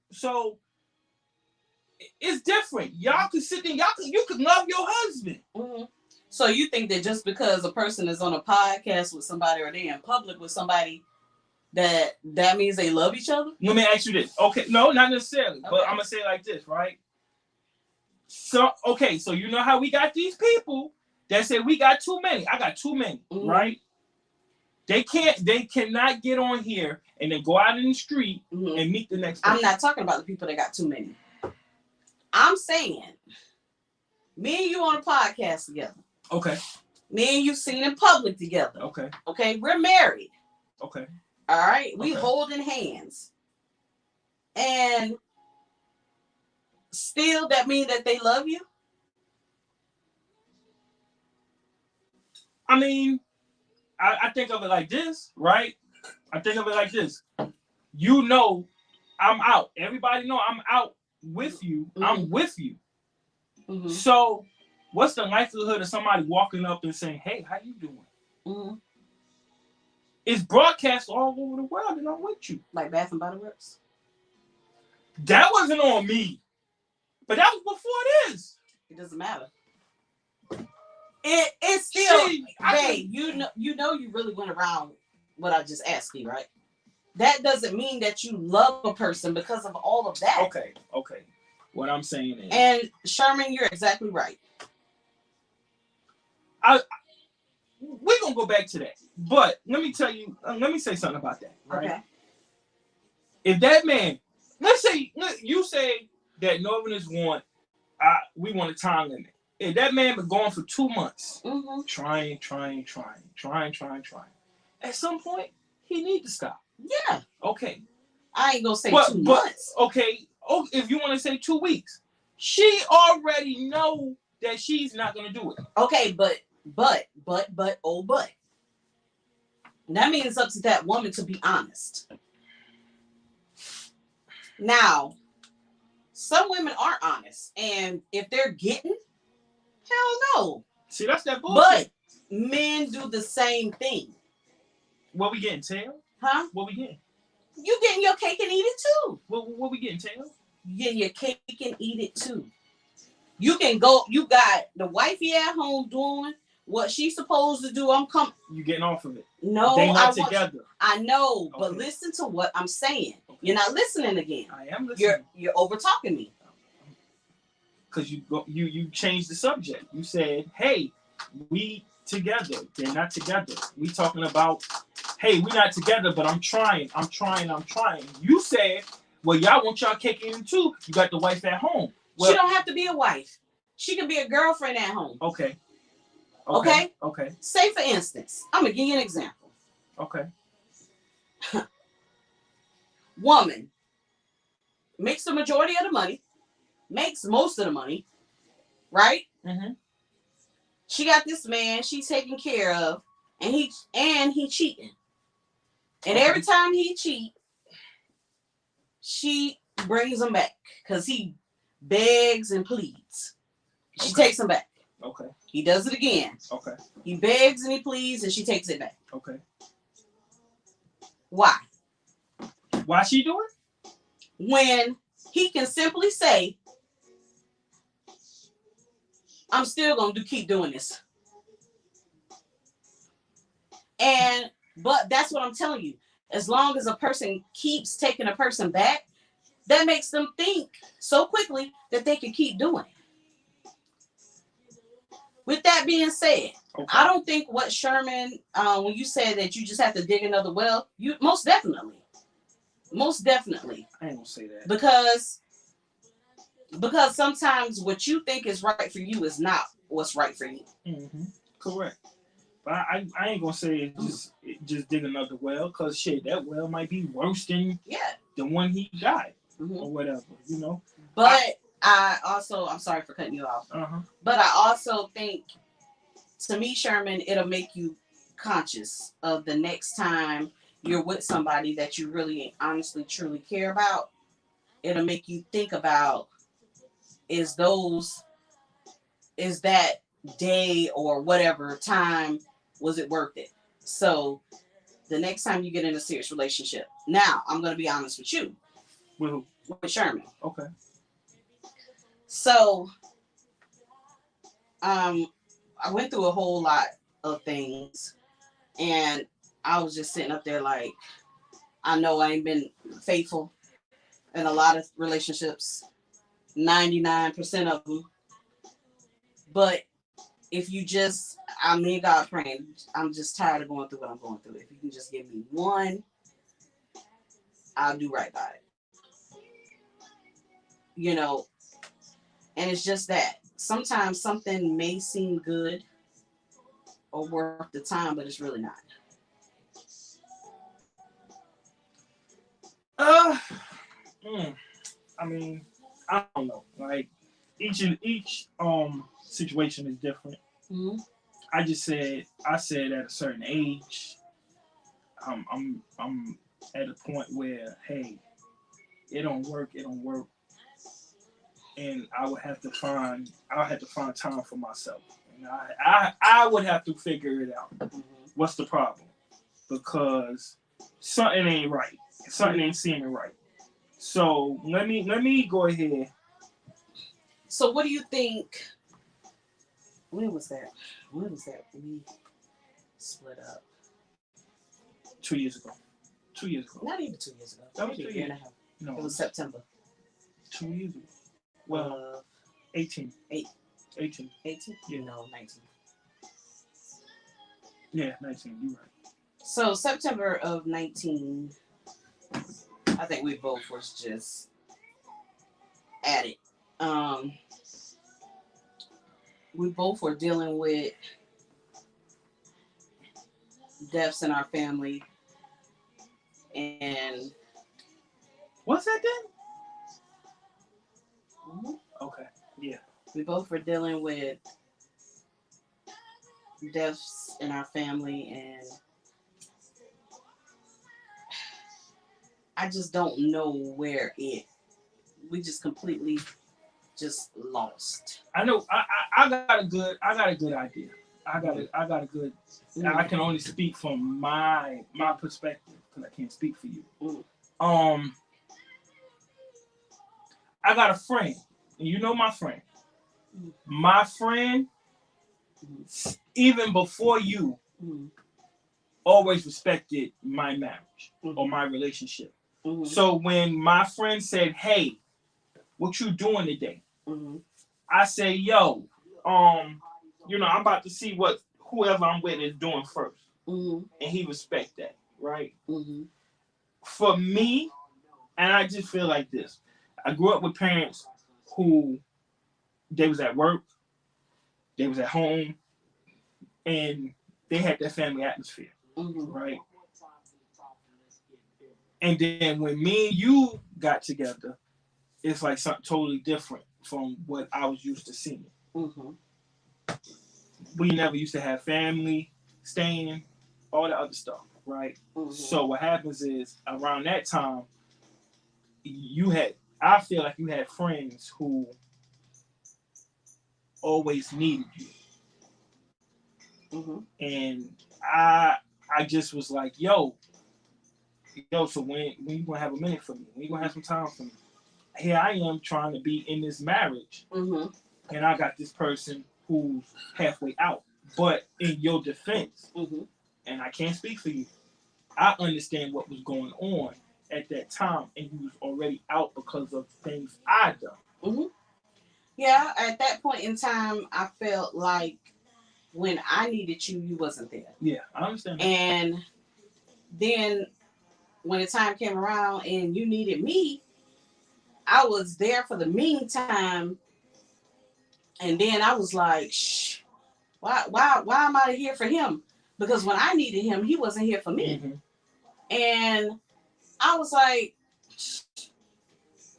it's different. Y'all can sit there. You can love your husband. So you think that just because a person is on a podcast with somebody or they're in public with somebody, that means they love each other? Let me ask you this. Okay, no, not necessarily. But I'm gonna say it like this, right? So you know how we got these people that say we got too many. I got too many, right? They cannot get on here and then go out in the street and meet the next person. I'm not talking about the people that got too many. I'm saying me and you on a podcast together. Okay. Me and you seen in public together. Okay. Okay, we're married. Okay. All right, we holding hands. And still that mean that they love you? I mean, I think of it like this, right? I think of it like this. You know, I'm out. Everybody know I'm out with you. I'm with you. So what's the likelihood of somebody walking up and saying, "Hey, how you doing?" It's broadcast all over the world and I'm with you. Like Bath and Body Works? That wasn't on me. But that was before this. It doesn't matter. It's still, babe, you know you really went around what I just asked you, right? That doesn't mean that you love a person because of all of that. Okay. What I'm saying is, and Sherman, you're exactly right. We're gonna go back to that. But let me say something about that, right? Okay. If that man, let's say you say that Northerners we want a time limit. If that man been gone for 2 months, trying. At some point, he need to stop. Yeah. Okay. I ain't gonna say 2 months. Okay. Oh, if you want to say 2 weeks, she already know that she's not gonna do it. Okay, but. That means it's up to that woman to be honest. Now, some women aren't honest, and if they're getting, hell no. See, that's that bullshit. But men do the same thing. What we getting, Tail? Huh? What we getting? You getting your cake and eat it too. What we getting, Tail? You getting your cake and eat it too. You can go. You got the wifey at home doing what she's supposed to do. You getting off of it? No, they not together. I know, but listen to what I'm saying. Okay. You're not listening again. I am listening. You're over talking me. Because you changed the subject. You said, "Hey, we together." They're not together. We talking about, "Hey, we're not together, but I'm trying. You said, "Well, y'all want y'all cake in too. You got the wife at home." Well, she don't have to be a wife. She can be a girlfriend at home. Okay. Say for instance, I'm gonna give you an example. Okay. Woman makes the majority of the money, makes most of the money, right? She got this man she's taking care of, and he cheating. And every time he cheat, she brings him back because he begs and pleads. She takes him back. Okay. He does it again. Okay. He begs and he pleads and she takes it back. Okay. Why? Why she do it? When he can simply say, "I'm still gonna keep doing this." But that's what I'm telling you. As long as a person keeps taking a person back, that makes them think so quickly that they can keep doing it. With that being said, okay. I don't think what Sherman, when you said that you just have to dig another well, you most definitely. I ain't gonna say that. Because sometimes what you think is right for you is not what's right for you. Mm-hmm. Correct. But I ain't gonna say just dig another well, because shit, that well might be worse than the one he got or whatever, you know. But I'm sorry for cutting you off. But I also think, to me, Sherman, it'll make you conscious of the next time you're with somebody that you really honestly truly care about. It'll make you think about, is that day or whatever time, was it worth it? So the next time you get in a serious relationship, now I'm going to be honest with you. With who? With Sherman. Okay. So I went through a whole lot of things, and I was just sitting up there like, I know I ain't been faithful in a lot of relationships, 99% of them. But if you just, me and God praying, I'm just tired of going through what I'm going through. If you can just give me one, I'll do right by it. You know, and it's just that sometimes something may seem good or worth the time, but it's really not. I mean, I don't know. Like each situation is different. Mm-hmm. I said at a certain age, I'm at a point where, hey, it don't work, and I would have to find time for myself. And I would have to figure it out. Mm-hmm. What's the problem? Because something ain't right. Something ain't seeming right. So let me go ahead. So what do you think? When was that? We split up. 2 years ago. 2 years ago. Not even 2 years ago. That was 3 years and a half. No. It was September. 2 years ago. Well, 18. 18. 18? Yeah. No, 19. Yeah, 19. You're right. So September of 19, I think we both was just at it. We both were dealing with deaths in our family. And what's that then? Mm-hmm. Okay. Yeah. We both were dealing with deaths in our family, and I just don't know where we just completely just lost. I know I got a good idea. I got a good. Mm-hmm. I can only speak from my perspective because I can't speak for you. Mm-hmm. I got a friend, and you know my friend. Mm-hmm. My friend, mm-hmm. even before you, mm-hmm. always respected my marriage, mm-hmm. or my relationship. Mm-hmm. So when my friend said, "Hey, what you doing today?" Mm-hmm. I say, "Yo, I'm about to see what whoever I'm with is doing first." Mm-hmm. And he respect that, right? Mm-hmm. For me, and I just feel like this. I grew up with parents who they was at work, they was at home, and they had that family atmosphere, mm-hmm. right? And then when me and you got together, it's like something totally different from what I was used to seeing. Mm-hmm. We never used to have family, staying, all that other stuff, right? Mm-hmm. So what happens is around that time, I feel like you had friends who always needed you. Mm-hmm. And I just was like, yo, so when you gonna have a minute for me? When you gonna have some time for me? Here I am trying to be in this marriage, mm-hmm. and I got this person who's halfway out. But in your defense, mm-hmm. and I can't speak for you. I understand what was going on at that time, and you was already out because of things I done. Mm-hmm. Yeah, at that point in time, I felt like when I needed you, you wasn't there. Yeah, I understand. And then when the time came around and you needed me, I was there for the meantime. And then I was like, shh, why am I here for him? Because when I needed him, he wasn't here for me. Mm-hmm. And I was like,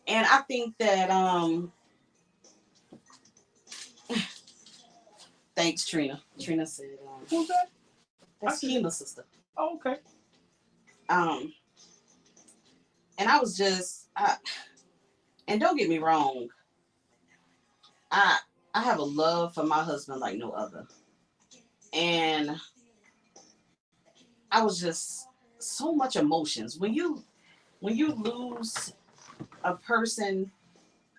and I think that thanks, Trina. Trina said, who's that? That's Kima's sister. Oh, okay. And I was just, and don't get me wrong, I have a love for my husband like no other, and I was just so much emotions when you lose a person.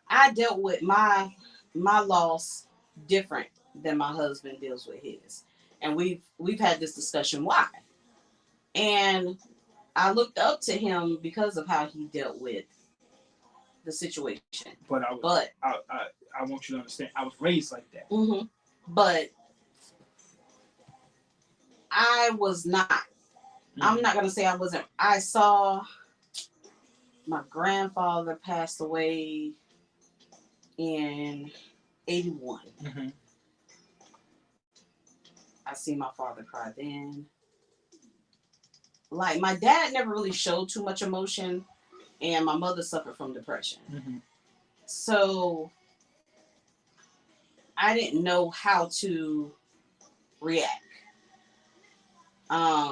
I dealt with my loss different than my husband deals with his, and we've had this discussion why, and I looked up to him because of how he dealt with the situation. But I want you to understand, I was raised like that. Mm-hmm. But I was not. Mm-hmm. I'm not gonna say I wasn't. I saw my grandfather passed away in 81. Mm-hmm. I see my father cry then. Like my dad never really showed too much emotion, and my mother suffered from depression. Mm-hmm. So I didn't know how to react.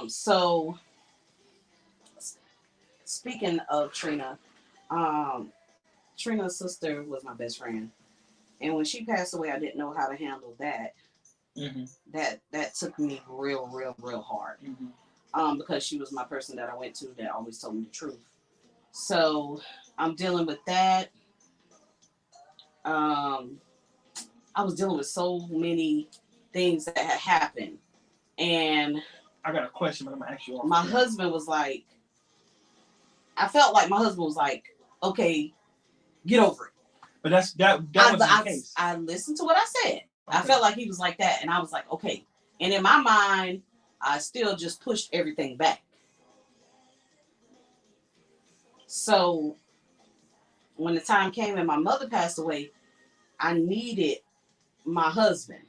So speaking of Trina, Trina's sister was my best friend, and when she passed away, I didn't know how to handle that. Mm-hmm. That took me real hard. Mm-hmm. Because she was my person that I went to that always told me the truth. So I'm dealing with that. I was dealing with so many things that had happened, and I got a question, but I'm gonna ask you. My husband was like, I felt like my husband was like, okay, get over it. But that wasn't the case. I listened to what I said. Okay. I felt like he was like that, and I was like, okay. And in my mind, I still just pushed everything back. So when the time came and my mother passed away, I needed my husband.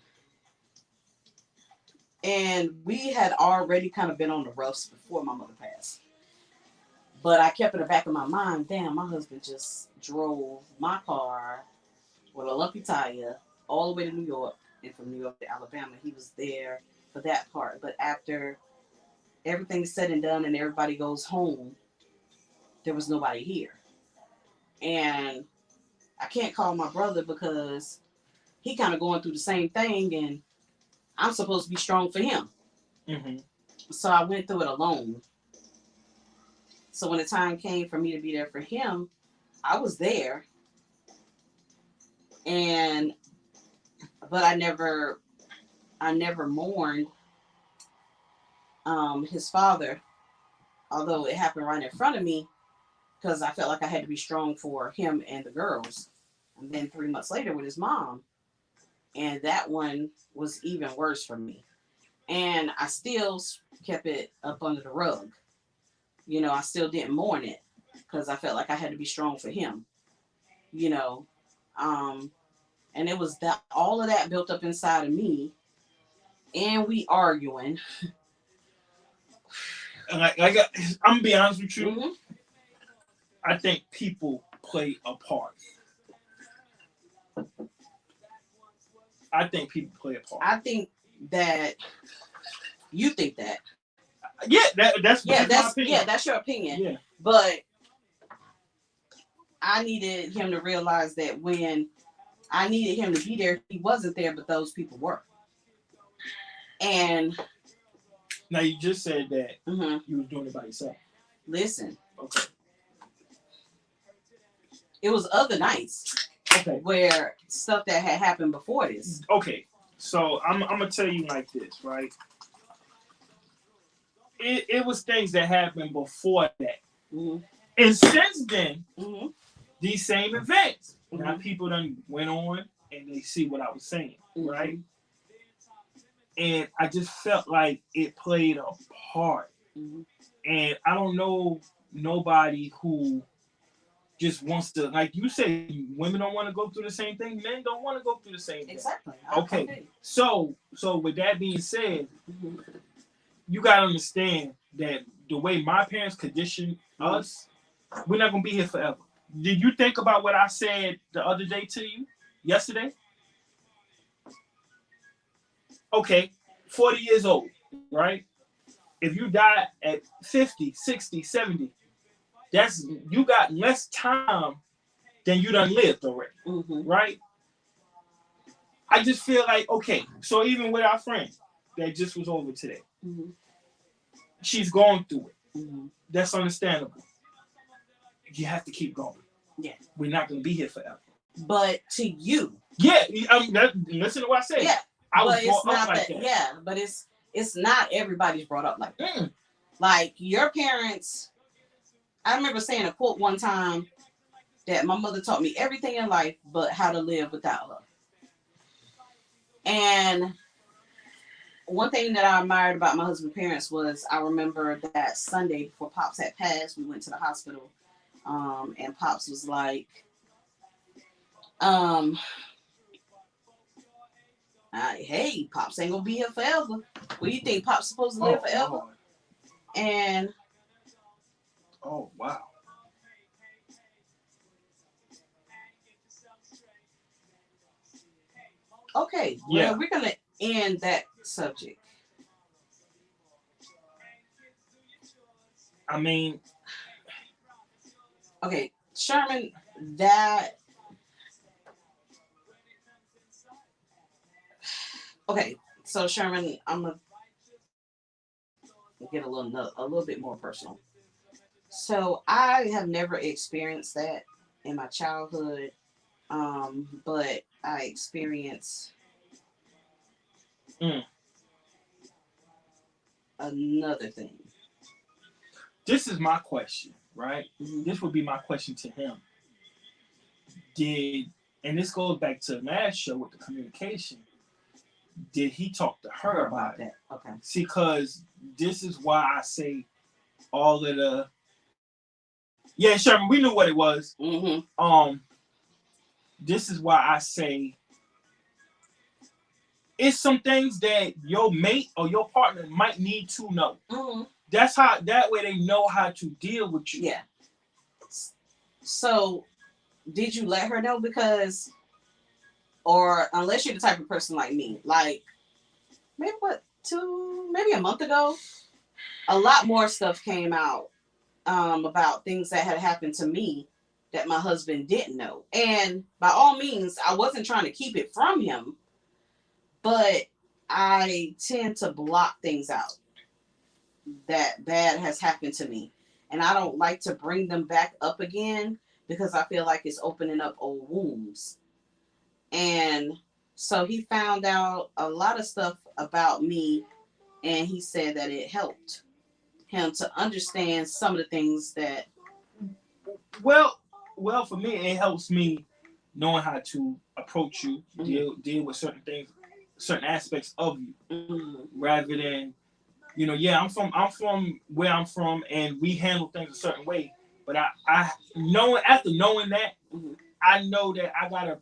And we had already kind of been on the roughs before my mother passed. But I kept in the back of my mind, damn, my husband just drove my car with a lumpy tire all the way to New York. And from New York to Alabama, he was there for that part. But after everything's said and done and everybody goes home, there was nobody here. And I can't call my brother because he kind of going through the same thing, and I'm supposed to be strong for him. Mm-hmm. So I went through it alone. So when the time came for me to be there for him, I was there. But I never mourned his father, although it happened right in front of me, because I felt like I had to be strong for him and the girls. And then 3 months later with his mom. And that one was even worse for me. And I still kept it up under the rug. You know, I still didn't mourn it because I felt like I had to be strong for him. You know, and it was that all of that built up inside of me, and we arguing. And I'm gonna be honest with you. Mm-hmm. I think people play a part. I think people play a part. I think that you think that. Yeah, that's my opinion. Yeah, that's your opinion. Yeah. But I needed him to realize that when I needed him to be there, he wasn't there, but those people were. And now you just said that mm-hmm. you was doing it by yourself. Listen. Okay. It was other nights. Okay. Where stuff that had happened before this. Okay. So I'm gonna tell you like this, right? it was things that happened before that. Mm-hmm. And since then, Mm-hmm. these same events, Mm-hmm. now people done went on and they see what I was saying, Mm-hmm. right? And I just felt like it played a part. Mm-hmm. And I don't know nobody who just wants to, like you say, women don't want to go through the same thing, men don't want to go through the same thing. Exactly. Okay. So with that being said, mm-hmm. you gotta understand that the way my parents conditioned us, we're not gonna be here forever. Did you think about what I said the other day to you? Yesterday? Okay, 40 years old, right? If you die at 50, 60, 70, that's you got less time than you done lived already, Mm-hmm. right? I just feel like, okay, so even with our friend that just was over today, mm-hmm. she's going through it. Mm-hmm. That's understandable. You have to keep going. Yeah. We're not going to be here forever. But to you. Yeah, listen to what I said. Yeah. I was brought up like that. Yeah, but it's not everybody's brought up like that. Mm. Like your parents, I remember saying a quote one time that my mother taught me everything in life but how to live without love. And one thing that I admired about my husband's parents was I remember that Sunday before Pops had passed, we went to the hospital, and Pops was like, hey, Pops ain't gonna be here forever. What do you think? Pops supposed to live forever? Lord. And oh wow. Okay, well, we're gonna end that subject. I mean, okay, Sherman, that. Okay, so Sherman, I'm gonna get a little bit more personal. So I have never experienced that in my childhood, but I experienced another thing. This is my question, right? Mm-hmm. This would be my question to him. And this goes back to last show with the communication. Did he talk to her about that? Okay. See, because this is why I say all of the. Yeah, Sherman, we knew what it was. Mm-hmm. This is why I say it's some things that your mate or your partner might need to know. Mm-hmm. That way they know how to deal with you. Yeah. So, did you let her know? Because, or unless you're the type of person like me, like maybe a month ago, a lot more stuff came out about things that had happened to me that my husband didn't know. And by all means, I wasn't trying to keep it from him, but I tend to block things out that bad has happened to me. And I don't like to bring them back up again because I feel like it's opening up old wounds. And so he found out a lot of stuff about me, and he said that it helped him to understand some of the things that. Well, for me, it helps me knowing how to approach you, mm-hmm. deal with certain things, certain aspects of you, mm-hmm. rather than, I'm from where I'm from, and we handle things a certain way. But after knowing that, mm-hmm. I know that I gotta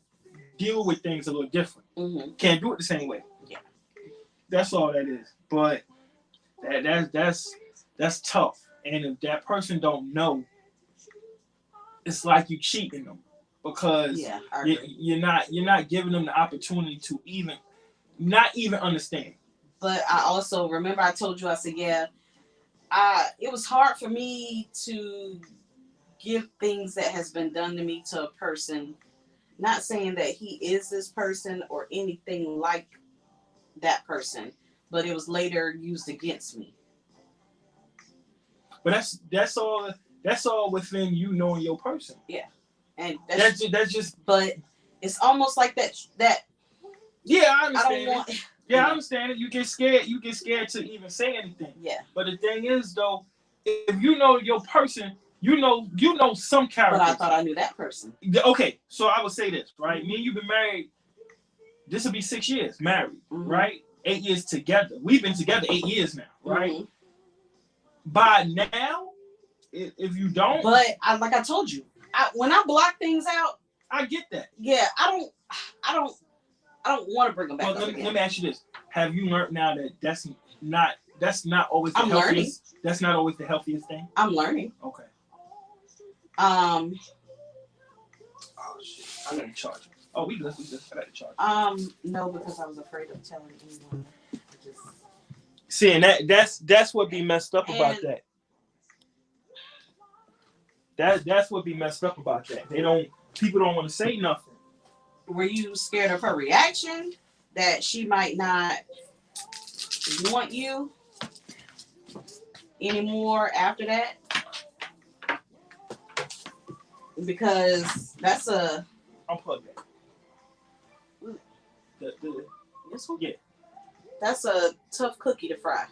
deal with things a little different. Mm-hmm. Can't do it the same way. Yeah, that's all that is. But that's tough. And if that person don't know, it's like you cheating them because you're not giving them the opportunity to not even understand. But I also remember I told you, I said, it was hard for me to give things that has been done to me to a person, not saying that he is this person or anything like that person, but it was later used against me. But that's all within you knowing your person. Yeah, and that's just. But it's almost like that. Yeah, I understand. Yeah, I understand it. You get scared. You get scared to even say anything. Yeah. But the thing is, though, if you know your person, you know some characters. But I thought I knew that person. Okay, so I would say this, right? Me and you've been married. This will be 6 years married, right? 8 years together. We've been together 8 years now, right? By now, if you don't, but like I told you, when I block things out, I get that. Yeah, I don't want to bring them back. Well, let me ask you this: have you learned now that that's not always the healthiest? Learning. That's not always the healthiest thing. I'm learning. Okay. Oh shit! I gotta charge it. Oh, we good. I gotta charge it. No, because I was afraid of telling anyone. See, and that's what be messed up about that. That's what be messed up about that. People don't want to say nothing. Were you scared of her reaction? That she might not want you anymore after that? Because that's a... Unplug that. This one? Yeah. That's a tough cookie to fry.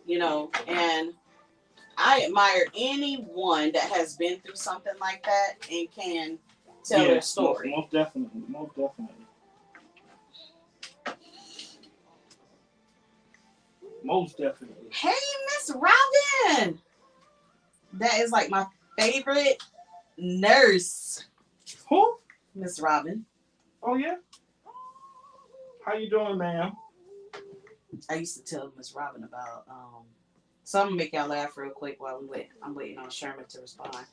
And I admire anyone that has been through something like that and can tell their story. Most definitely. Most definitely. Hey, Miss Robin. That is like my favorite nurse. Who? Miss Robin. Oh yeah. How you doing, ma'am? I used to tell Miss Robin about so I'm gonna make y'all laugh real quick while I'm waiting on Sherman to respond.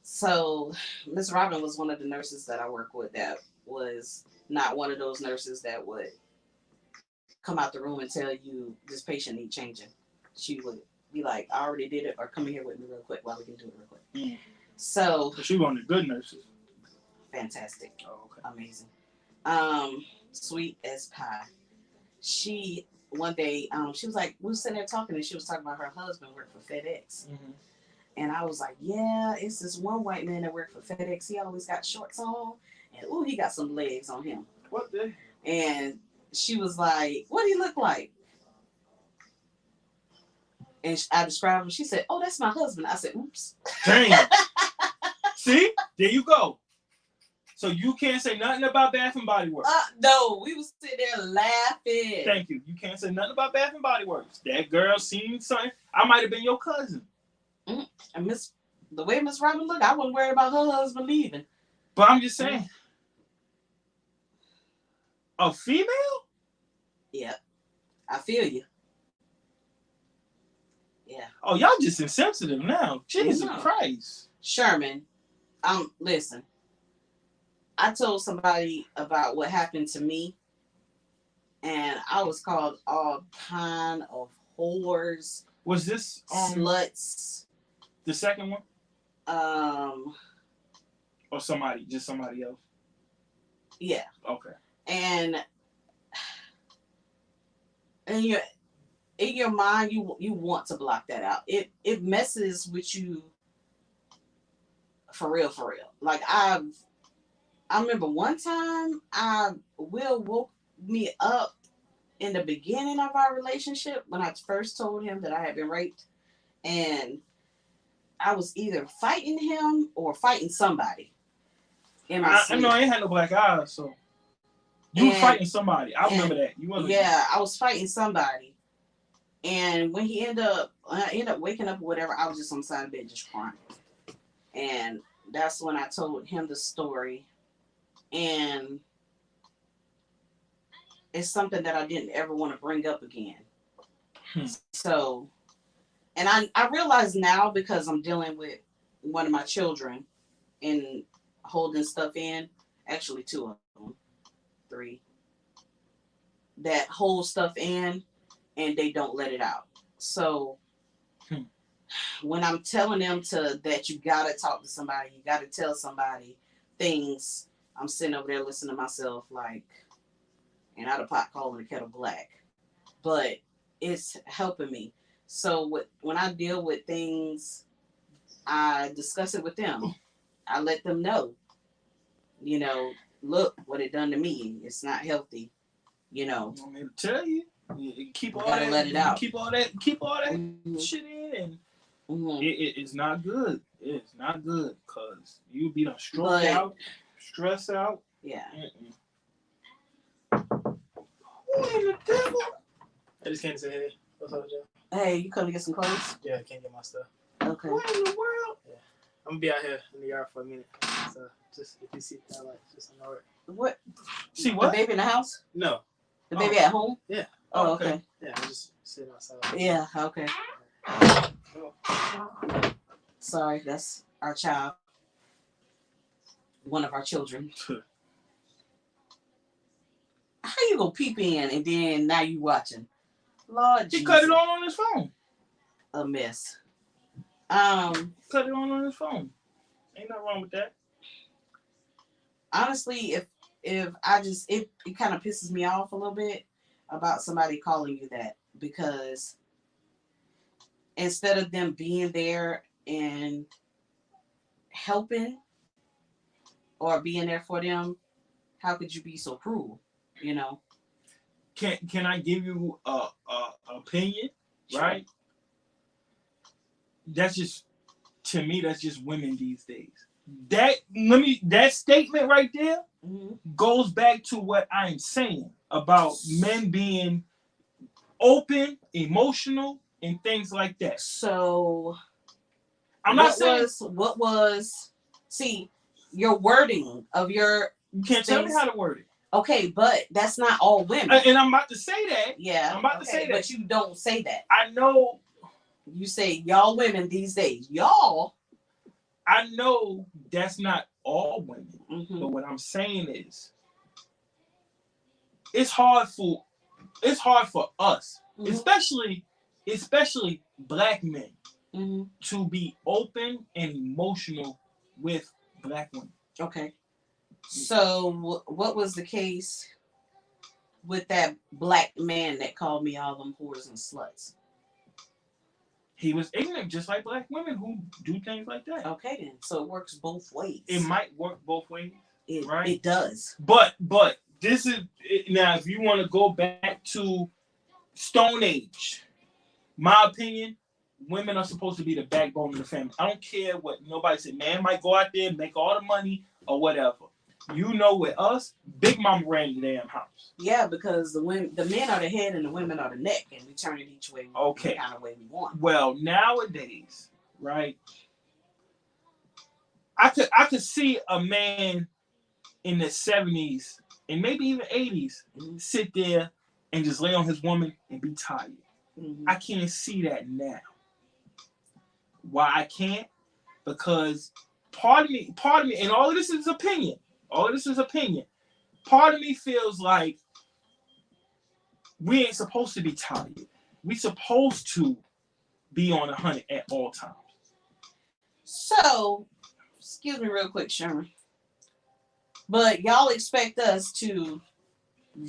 So Miss Robin was one of the nurses that I work with that was not one of those nurses that would come out the room and tell you this patient needs changing. She would be like, I already did it, or come in here with me real quick while we can do it real quick. Mm. So she one of the good nurses. Fantastic. Oh, okay. Amazing. Sweet as pie. She one day, she was like, we were sitting there talking, and she was talking about her husband worked for FedEx. Mm-hmm. And I was like, yeah, it's this one white man that worked for FedEx. He always got shorts on, and he got some legs on him. What the? And she was like, what do he look like? And I described him. She said, oh, that's my husband. I said, oops. Dang. See? There you go. So you can't say nothing about Bath and Body Works. No, we was sitting there laughing. Thank you. You can't say nothing about Bath and Body Works. That girl seen something. I might have been your cousin. Mm-hmm. And the way Miss Robin looked, I wasn't worried about her husband leaving. But I'm just saying. A female? Yeah. I feel you. Yeah. Oh, y'all just insensitive now. Jesus Christ. Sherman, listen. I told somebody about what happened to me, and I was called all kind of whores. Was this sluts? The second one? Or somebody else? Yeah. Okay. And in your mind, you want to block that out. It messes with you for real. Like I remember one time Will woke me up in the beginning of our relationship when I first told him that I had been raped, and I was either fighting him or fighting somebody. I know I ain't had no black eyes, so you were fighting somebody. I remember that. I was fighting somebody, and when I ended up waking up or whatever, I was just on the side of the bed just crying, and that's when I told him the story. And it's something that I didn't ever want to bring up again. So, and I realize now, because I'm dealing with one of my children and holding stuff in, actually 2 of them, 3, that hold stuff in and they don't let it out. So when I'm telling them that you gotta talk to somebody, you gotta tell somebody things, I'm sitting over there listening to myself like, and out of pot calling the kettle black. But it's helping me. So when I deal with things, I discuss it with them. I let them know, look what it done to me. It's not healthy. You know, I mean, to tell you, keep all gotta that, let it out. keep all that shit in, and it's not good. It's not good because you be done stressed out, stress out. Yeah. Who in the devil? I just came to say hey. What's up, Joe? Hey, you come to get some clothes? Yeah, I can't get my stuff. Okay. What in the world? Yeah. I'm gonna be out here in the yard for a minute. So just if you see that light, just know it. What? See what? The baby in the house? No. The baby at home? Yeah. Oh, okay. Yeah, I'm just sitting outside. Yeah, okay. Sorry, that's our child. One of our children. How you gonna peep in and then now you watching? Lord He Jesus. cut it on his phone. A mess. Cut it on his phone. Ain't nothing wrong with that. Honestly, if I just it kind of pisses me off a little bit about somebody calling you that, because instead of them being there and helping or being there for them, how could you be so cruel? You know? Can I give you a opinion? Sure. Right? That's just, to me, that's just women these days. That statement right there goes back to what I'm saying about men being open, emotional, and things like that. So I'm not saying what was see your wording of your you can't tell me how to word it. Okay, but that's not all women. And I'm about to say that. Yeah. I'm about to say that. But you don't say that. I know. You say y'all women these days. Y'all. I know that's not all women. Mm-hmm. But what I'm saying is it's hard for us, especially black men, to be open and emotional with black women. Okay. So what was the case with that black man that called me all them whores and sluts? He was ignorant, just like black women who do things like that. Okay, then. So it works both ways. It might work both ways, right? It does. But this is now. If you want to go back to Stone Age, my opinion, women are supposed to be the backbone of the family. I don't care what nobody said. Man might go out there, make all the money or whatever. You know, with us, Big Mama ran the damn house. Yeah, because the men are the head and the women are the neck, and we turn it each way. Okay. The kind of way we want. Well, nowadays, right? I could see a man in the 70s and maybe even 80s sit there and just lay on his woman and be tired. I can't see that now. Why I can't? Because part of me, and all of this is opinion. Part of me feels like we ain't supposed to be tired. We supposed to be on 100 at all times. So, excuse me real quick, Sherman. But y'all expect us to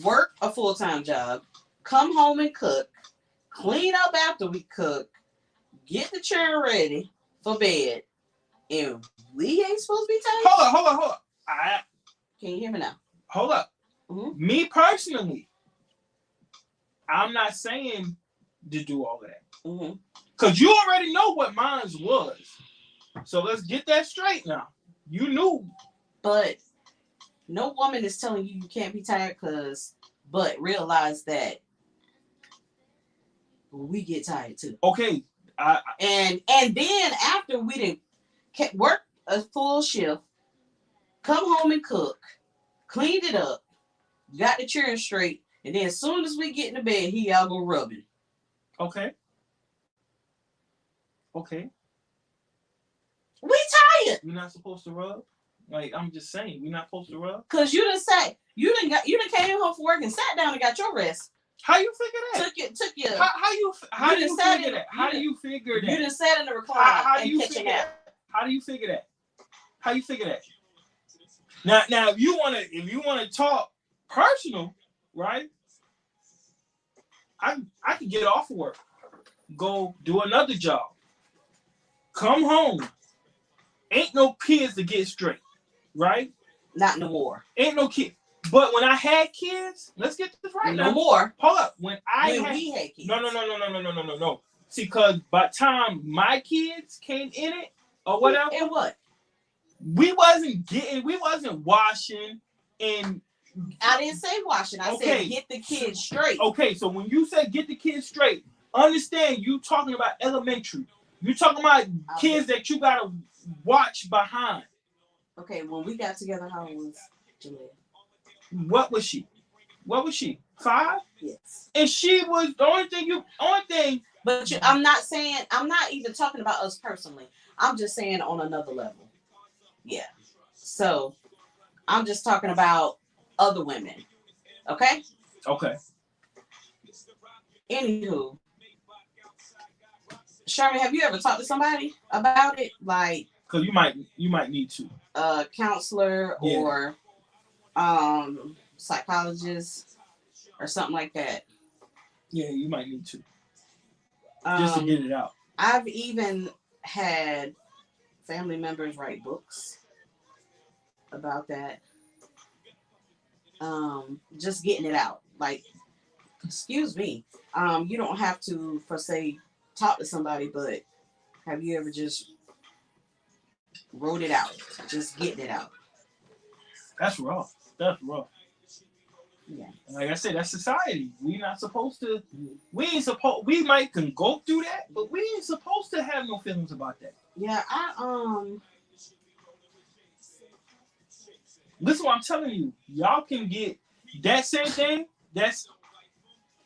work a full-time job, come home and cook, clean up after we cook, get the children ready for bed, and we ain't supposed to be tired? Hold up. Can you hear me now? Hold up. Me personally, I'm not saying to do all of that. Because you already know what mine was. So let's get that straight now. You knew. But no woman is telling you can't be tired but realize that we get tired too. Okay. And then after we didn't work a full shift, come home and cook, cleaned it up, got the children straight, and then as soon as we get in the bed, y'all go rubbing. Okay. We tired. You're not supposed to rub? Like, I'm just saying, we're not supposed to rub? Cause you done came home from work and sat down and got your rest. How you figure that? Took your. How do you figure that? How do you figure that? You done sat in the recliner and catch a nap. How do you figure that? How you figure that? Now, if you wanna talk personal, right? I can get off of work, go do another job, come home. Ain't no kids to get straight, right? Not no more. Ain't no kid. But when I had kids, let's get this right. No now. more. Hold up. When We had kids. No. See, cause by the time my kids came in it or whatever, And what? we wasn't washing and. I didn't say washing. I said get the kids straight. Okay, so when you say get the kids straight, understand you talking about elementary. You talking about kids that you gotta watch behind. Okay, when we got together, how old was Jalea? What was she? 5? Yes. And she was the only thing. But I'm not even talking about us personally. I'm just saying on another level. Yeah. So I'm just talking about other women. Okay? Okay. Anywho. Sherman, have you ever talked to somebody about it? Like, because you might need to. A counselor or psychologist or something like that. Yeah, you might need to. Just to get it out. I've even had family members write books about that. Just getting it out. Like, excuse me. You don't have to, per se, talk to somebody, but have you ever just wrote it out? Just getting it out. That's rough. Yeah. Like I said, that's society. We not supposed to. We might can go through that, but we ain't supposed to have no feelings about that. Yeah, Listen, what I'm telling you, y'all can get that same thing. That's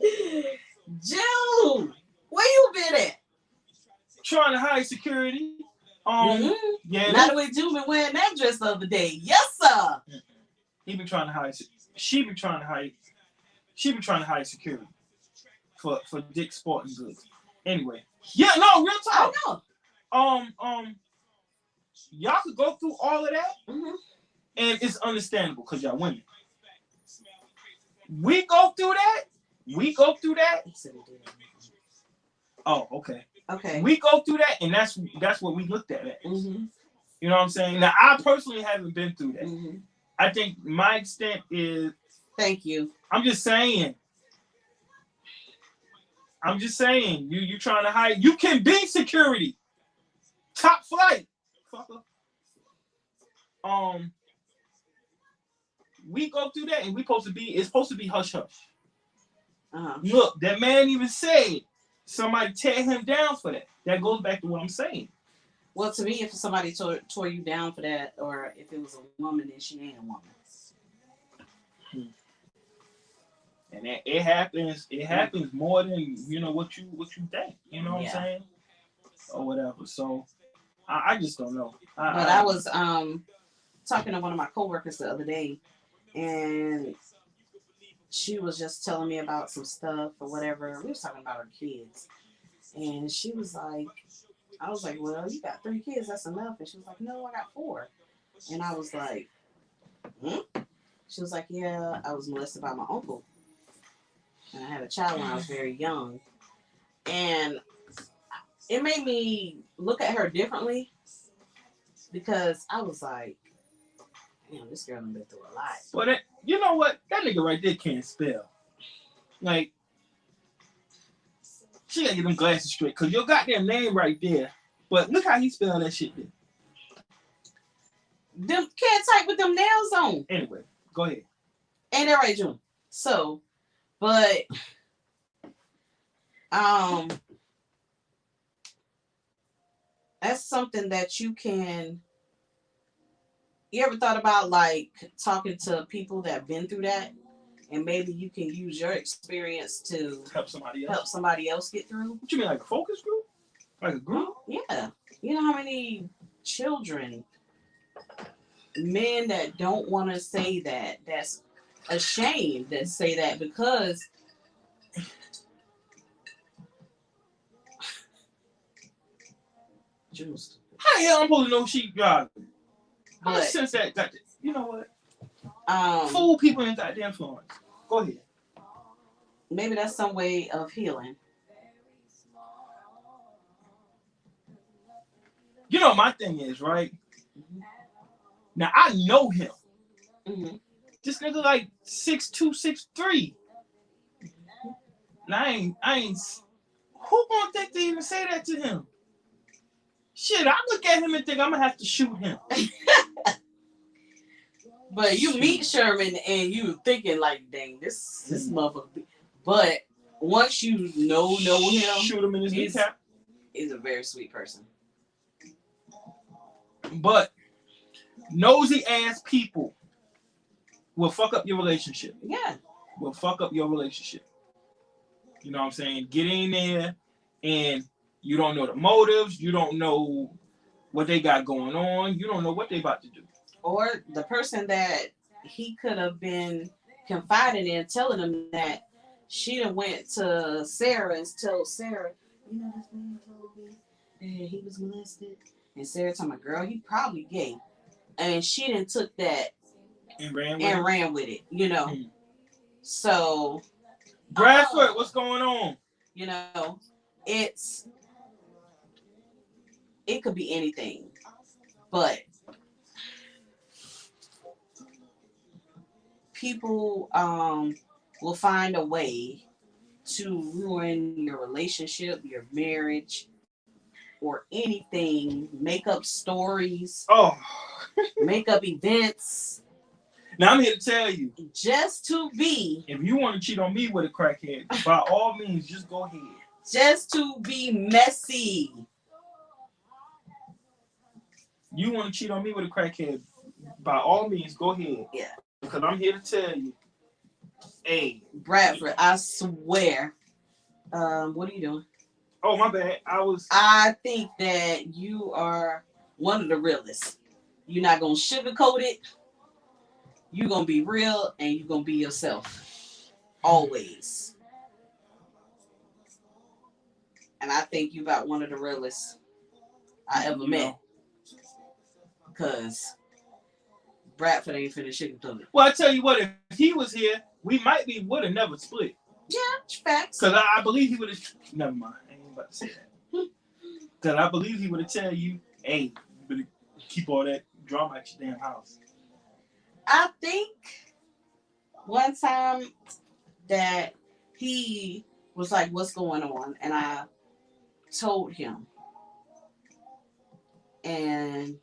June. Where you been at? Trying to hide security. Yeah. Now the way June been wearing that dress the other day. Yes, sir. He been trying to hide. She been trying to hide. She been trying to hide security for Dick's Sporting Goods. Anyway, yeah, no, real talk. I know. Y'all could go through all of that, and it's understandable because y'all women. We go through that. Oh, okay. Okay. We go through that, and that's what we looked at. You know what I'm saying? Now, I personally haven't been through that. I think my extent is. Thank you. I'm just saying. You trying to hide. You can be security. Top flight. Fucker. We go through that, and it's supposed to be hush hush. Look, that man even said somebody tear him down for that. That goes back to what I'm saying. Well, to me, if somebody tore you down for that, or if it was a woman, then she ain't a woman. And it happens. It happens more than what you think. You know what I'm saying, or whatever. So I just don't know. I was talking to one of my coworkers the other day, and she was just telling me about some stuff or whatever. We was talking about her kids, and she was like, I was like, well, you got 3 kids, that's enough. And she was like, no, I got 4. And I was like, She was like, yeah, I was molested by my uncle. And I had a child when I was very young. And it made me look at her differently because I was like, damn, this girl done been through a lot. But you know what? That nigga right there can't spell. Like, she gotta get them glasses straight, because your goddamn name right there. But look how he spelled that shit there. Them can't type with them nails on. Anyway, go ahead. Ain't that right, June? So, but that's something that you ever thought about, like talking to people that have been through that, and maybe you can use your experience to help somebody else get through? What you mean, like a focus group? Like a group? Yeah. You know how many children, men that don't want to say that's ashamed that say that because Jules. How the hell I'm supposed to know she got it? I sense that you know what? Fool people in goddamn Florence. Go ahead. Maybe that's some way of healing. You know, my thing is, right? Now, I know him. This nigga like 6'2", 6'3". And I ain't. Who gonna think to even say that to him? Shit, I look at him and think I'm gonna have to shoot him. But you meet Sherman and you thinking like, dang, this motherfucker. But once you know him, Shoot him in his kneecap. He's a very sweet person. But nosy ass people will fuck up your relationship. Yeah. Will fuck up your relationship. You know what I'm saying? Get in there and you don't know the motives. You don't know what they got going on. You don't know what they about to do. Or the person that he could have been confiding in, telling him that she done went to Sarah and told Sarah, you know, this man told me that he was molested. And Sarah told my girl, he probably gay. And she done took that and ran with it, you know. Mm-hmm. So Bradford, what's going on? You know, it could be anything. But people will find a way to ruin your relationship, your marriage, or anything. Make up stories. Oh. Make up events. Now I'm here to tell you. Just to be. If you want to cheat on me with a crackhead, by all means, just go ahead. Just to be messy. You want to cheat on me with a crackhead, by all means, go ahead. Yeah. Because I'm here to tell you. Hey. Bradford, I swear. What are you doing? Oh, my bad. I think that you are one of the realest. You're not going to sugarcoat it. You're going to be real and you're going to be yourself. Always. And I think you about one of the realest I ever met. Because Bradford ain't finna sugarcoat it. Well, I tell you what, if he was here, we would have never split. Yeah, facts. Because I believe he would have. Never mind. I ain't about to say that. Because I believe he would have tell you, hey, you better keep all that drama at your damn house. I think one time that he was like, what's going on? And I told him. And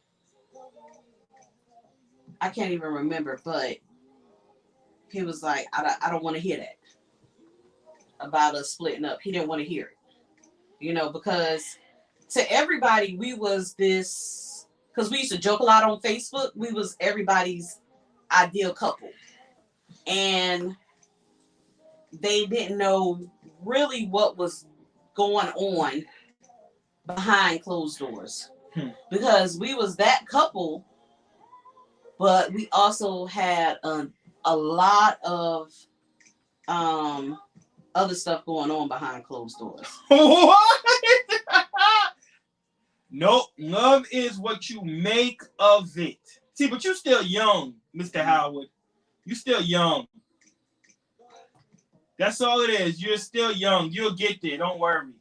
I can't even remember, but he was like, I don't want to hear that about us splitting up. He didn't want to hear it. You know, because to everybody, we was this, because we used to joke a lot on Facebook. We was everybody's ideal couple. And they didn't know really what was going on behind closed doors. Because we was that couple, but we also had a lot of other stuff going on behind closed doors. What? No, love is what you make of it. See, but you still young, Mr. Howard. You still young. That's all it is. You're still young. You'll get there. Don't worry.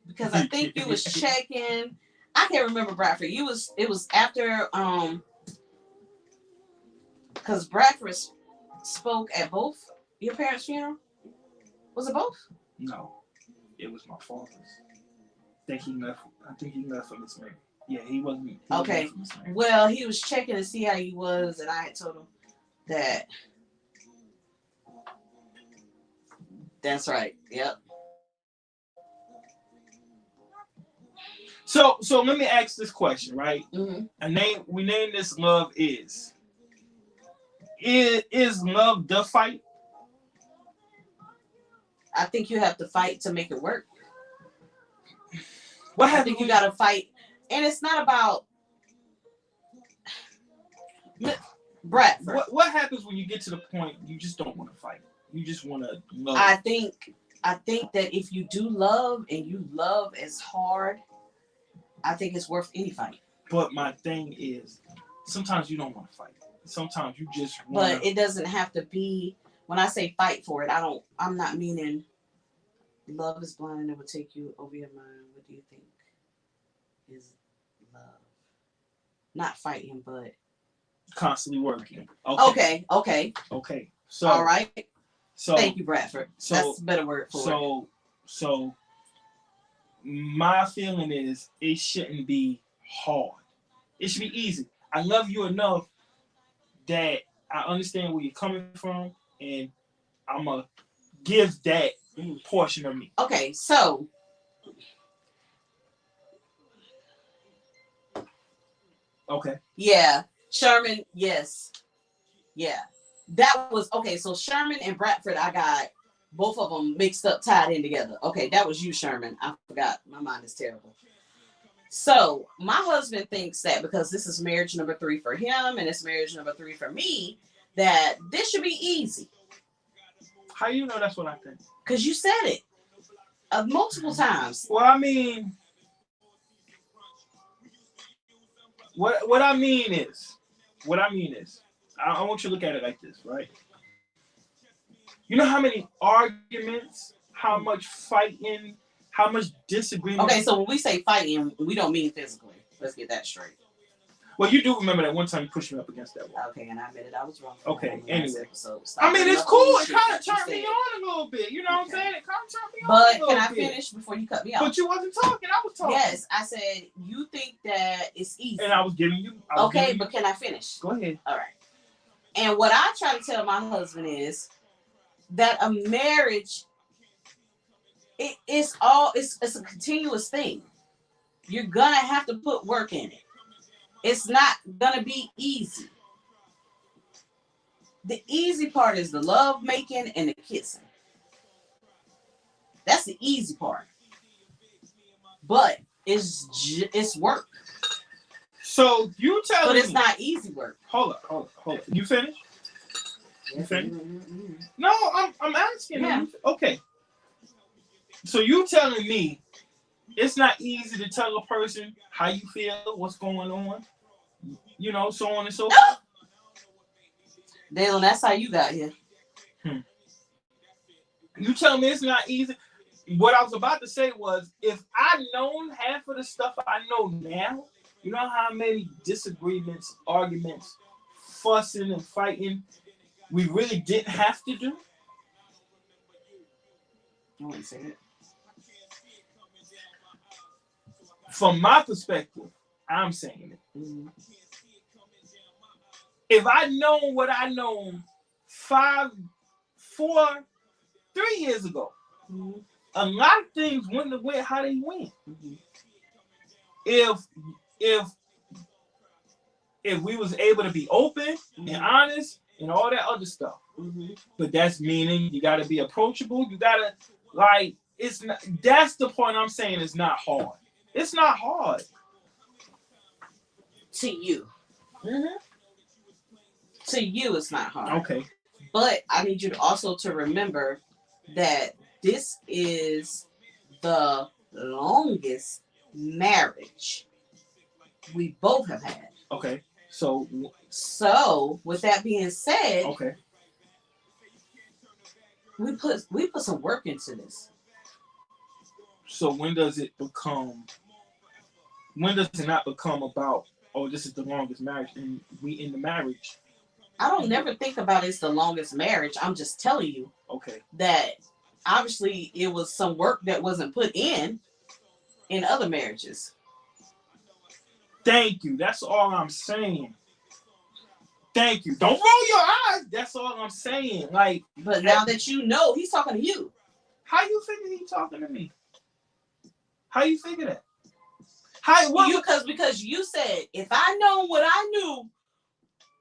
Because I think you was checking. I can't remember Bradford. It was after because Bradford spoke at both your parents' funeral. Was it both? No, it was my father's. I think he left for Miss Mary. Yeah, he wasn't. Okay. Well, he was checking to see how he was, and I had told him that. That's right. Yep. So let me ask this question, right? Mm-hmm. We name this love is. Is love the fight? I think you have to fight to make it work. I think you got to fight, and it's not about Bradford. What happens when you get to the point you just don't want to fight? You just want to love. I think that if you do love and you love as hard, I think it's worth any fight. But my thing is, sometimes you don't want to fight. Sometimes you just want. But it doesn't have to be. When I say fight for it, I'm not meaning love is blind and it will take you over your mind. What do you think is love? Not fighting, but Constantly working. Okay. So All right. So Thank you, Bradford. That's a better word for it. So my feeling is it shouldn't be hard. It should be easy. I love you enough that I understand where you're coming from, and I'm gonna give that portion of me. Okay, so okay. Yeah, Sherman. Yes, yeah, that was okay. So Sherman and Bradford, I got both of them mixed up, tied in together. Okay, that was you, Sherman. I forgot. My mind is terrible. So my husband thinks that because this is marriage number 3 for him and it's marriage number 3 for me, that this should be easy. How you know that's what I think? Because you said it multiple times. Well, I mean, what I mean is, I want you to look at it like this, right? You know how many arguments, how much fighting, how much disagreement. Okay, so when we say fighting, we don't mean physically. Let's get that straight. Well, you do remember that one time you pushed me up against that wall. Okay, and I admitted I was wrong. Okay, anyway. I mean, it's cool. It kind of turned me on a little bit. You know what I'm saying? It kind of turned me on a little bit. But can I finish before you cut me off? But you wasn't talking. I was talking. Yes, I said you think that it's easy. And I was giving you. But can I finish? Go ahead. All right. And what I try to tell my husband is that a marriage, it's a continuous thing. You're gonna have to put work in it. It's not gonna be easy. The easy part is the love making and the kissing. That's the easy part. But it's work. So you tell me. But it's not easy work. Hold up. You finished? You finished? Mm-hmm. No, I'm asking. Yeah. Okay. So you telling me it's not easy to tell a person how you feel, what's going on, you know, so on and so forth. Dalen, that's how you got here. You tell me it's not easy. What I was about to say was, if I'd known half of the stuff I know now, you know how many disagreements, arguments, fussing and fighting we really didn't have to do? I wouldn't say it. From my perspective, I'm saying it. Mm-hmm. If I'd known what I know 3 years ago, mm-hmm. a lot of things wouldn't have went how they went. Mm-hmm. If we was able to be open mm-hmm. and honest and all that other stuff. Mm-hmm. But that's meaning you got to be approachable. You got to, it's not, that's the point I'm saying. It's not hard. It's not hard. To you. Mm-hmm. To you, it's not hard. Okay. But I need you to also to remember that this is the longest marriage we both have had. Okay. So with that being said, okay, we put some work into this. So when does it not become about, oh, this is the longest marriage and we in the marriage? I don't never think about it's the longest marriage. I'm just telling you that obviously it was some work that wasn't put in other marriages. Thank you. That's all I'm saying. Thank you. Don't roll your eyes. That's all I'm saying. But now that you know, he's talking to you. How you figure he's talking to me? How you figure that? Because you said, if I know what I knew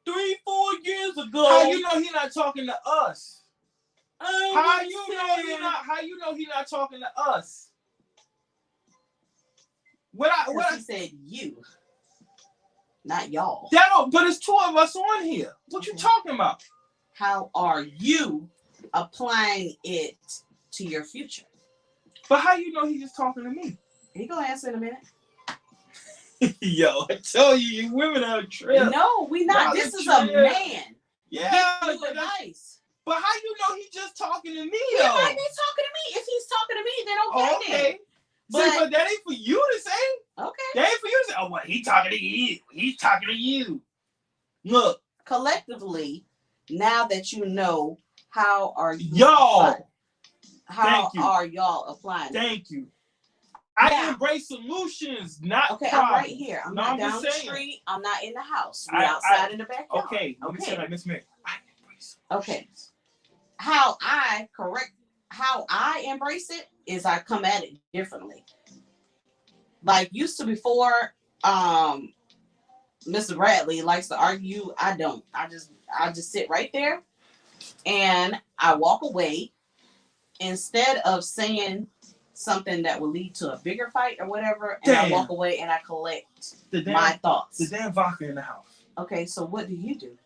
3-4 years ago. How you know he's not talking to us? How you know he's not talking to us? He said you, not y'all. But it's 2 of us on here. What you talking about? How are you applying it to your future? But how you know he's just talking to me? He gonna answer in a minute. Yo, I tell you, you women are a trip. No, we not. This is a man. Yeah. Giving you advice. But how you know he's just talking to me? He might be talking to me. If he's talking to me, then okay. Then. But that ain't for you to say. Okay. That ain't for you to say. Oh, well, he's talking to you. He's talking to you. Look, collectively, now that you know, how are you y'all? how Thank you. are y'all applying? Thank you. I Now, embrace solutions, not okay, problems. I'm right here. I'm No, not I'm down just the saying. street. I'm not in the house. We're outside in the backyard. Okay, let me say like Miss Mary. I embrace solutions. Okay. How I embrace it is I come at it differently. Like used to before, Mr. Bradley likes to argue. I don't. I just sit right there and I walk away instead of saying something that will lead to a bigger fight or whatever, and I walk away and I collect my thoughts. The damn vodka in the house. Okay, so what do you do?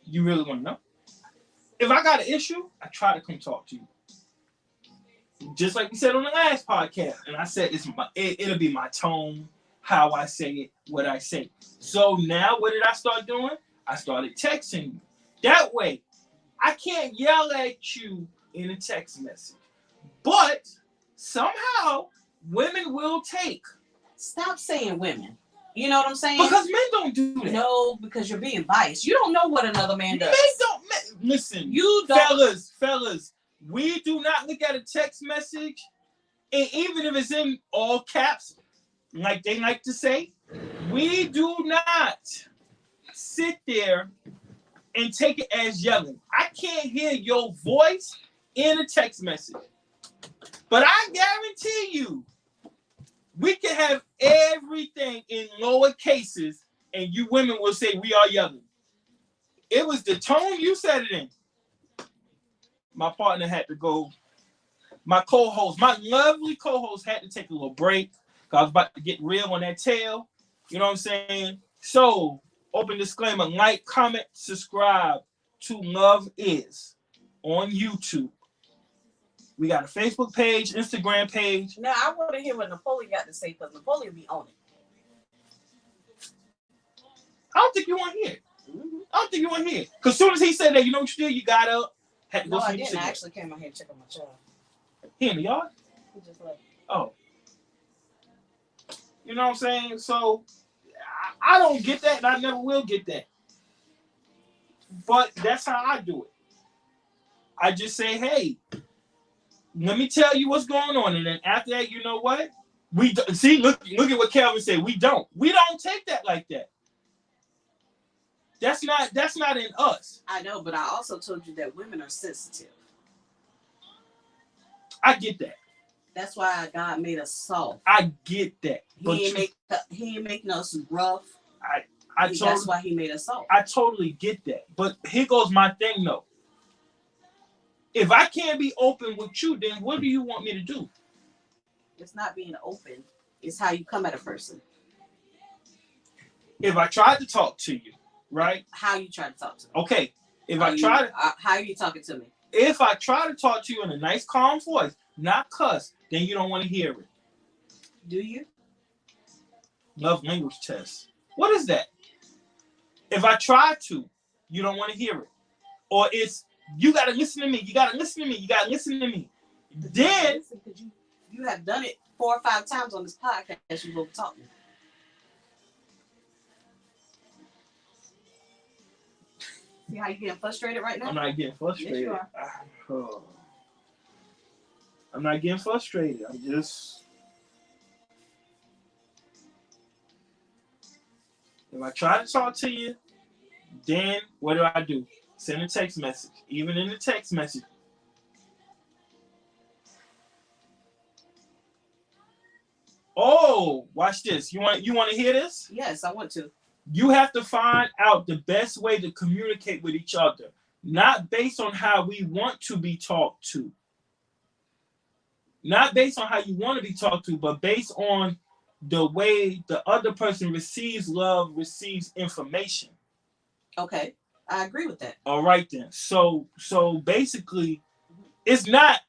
You really want to know? If I got an issue, I try to come talk to you. Just like we said on the last podcast, and I said it'll be my tone, how I say it, what I say. So now what did I start doing? I started texting you. That way, I can't yell at you in a text message. But somehow women will take. Stop saying women. You know what I'm saying? Because men don't do that. No, because you're being biased. You don't know what another man does. Listen. You don't. Fellas, we do not look at a text message, and even if it's in all caps, like they like to say, we do not sit there and take it as yelling. I can't hear your voice in a text message. But I guarantee you, we can have everything in lower cases, and you women will say we are yelling. It was the tone you said it in. My partner had to go. My co-host, my lovely co-host, had to take a little break because I was about to get real on that tail. You know what I'm saying? So, open disclaimer: like, comment, subscribe to Love Is on YouTube. We got a Facebook page, Instagram page. Now I want to hear what Napoleon got to say because Napoleon be on it. I don't think you want to hear it. I don't think you want to hear it. Because as soon as he said that, you know what you did? You got up, had to go No, I see didn't. I actually came out here and checked on my child. He in the yard? He just left. Oh. You know what I'm saying? So, I don't get that, and I never will get that. But that's how I do it. I just say, hey, let me tell you what's going on. And then after that, you know what? We see, look at what Calvin said. We don't take that like that. That's not in us. I know, but I also told you that women are sensitive. I get that. That's why God made us soft. I get that. He ain't making us rough. That's why he made us soft. I totally get that. But here goes my thing though. If I can't be open with you, then what do you want me to do? It's not being open. It's how you come at a person. If I tried to talk to you, right? How you try to talk to me? Okay. How are you talking to me? If I try to talk to you in a nice, calm voice, not cuss, then you don't want to hear it. Do you? Love language test. What is that? If I try to, you don't want to hear it. Or it's, you got to listen to me. You got to listen to me. You got to listen to me. Then. You have done it 4 or 5 times on this podcast. You will talk to me. See how you getting frustrated right now? I'm not getting frustrated. Yes, you are. I'm not getting frustrated. I'm just. If I try to talk to you, then what do? Send a text message. Even in the text message. Oh, watch this. You want to hear this? Yes, I want to. You have to find out the best way to communicate with each other, not based on how we want to be talked to. Not based on how you want to be talked to, but based on the way the other person receives love, receives information. Okay, I agree with that. All right then. So basically, it's not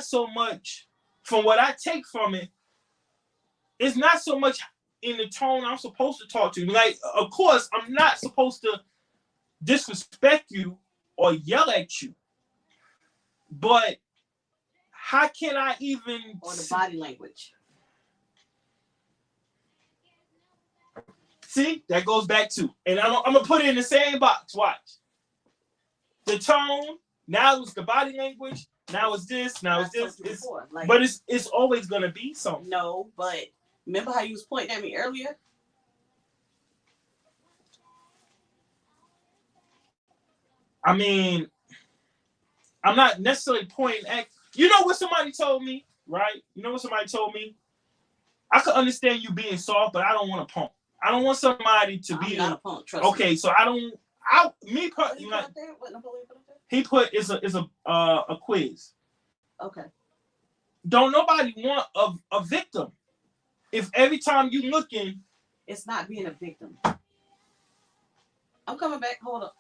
so much from what I take from it. It's not so much in the tone I'm supposed to talk to you. Like, of course, I'm not supposed to disrespect you or yell at you. But how can I even... Or the body language. See, that goes back to, and I'm gonna put it in the same box. Watch the tone. Now it's the body language. Now it's this. Now it's this. Like, but it's always gonna be something. No, but remember how you was pointing at me earlier? I mean, I'm not necessarily pointing at. You know what somebody told me, right? You know what somebody told me. I could understand you being soft, but I don't want to pump. I don't want somebody to be not a punk. Trust okay. Me. So I don't. Me personally, like, he put is a quiz. Okay. Don't nobody want a victim. If every time you looking, it's not being a victim. I'm coming back. Hold up.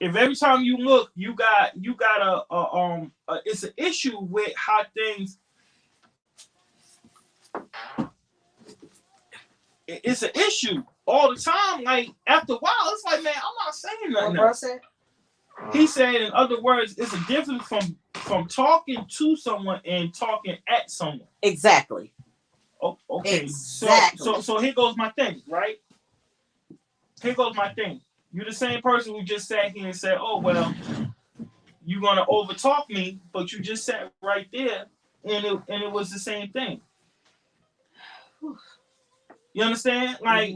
If every time you look, you got it's an issue with how things. It's an issue all the time. Like after a while, it's like, man, I'm not saying nothing. What bro said? He said, in other words, it's a difference from talking to someone and talking at someone. Exactly. Oh, okay. Exactly. So here goes my thing, right? Here goes my thing. You're the same person who just sat here and said, "Oh well, you're gonna overtalk me," but you just sat right there, and it was the same thing. You understand? Like,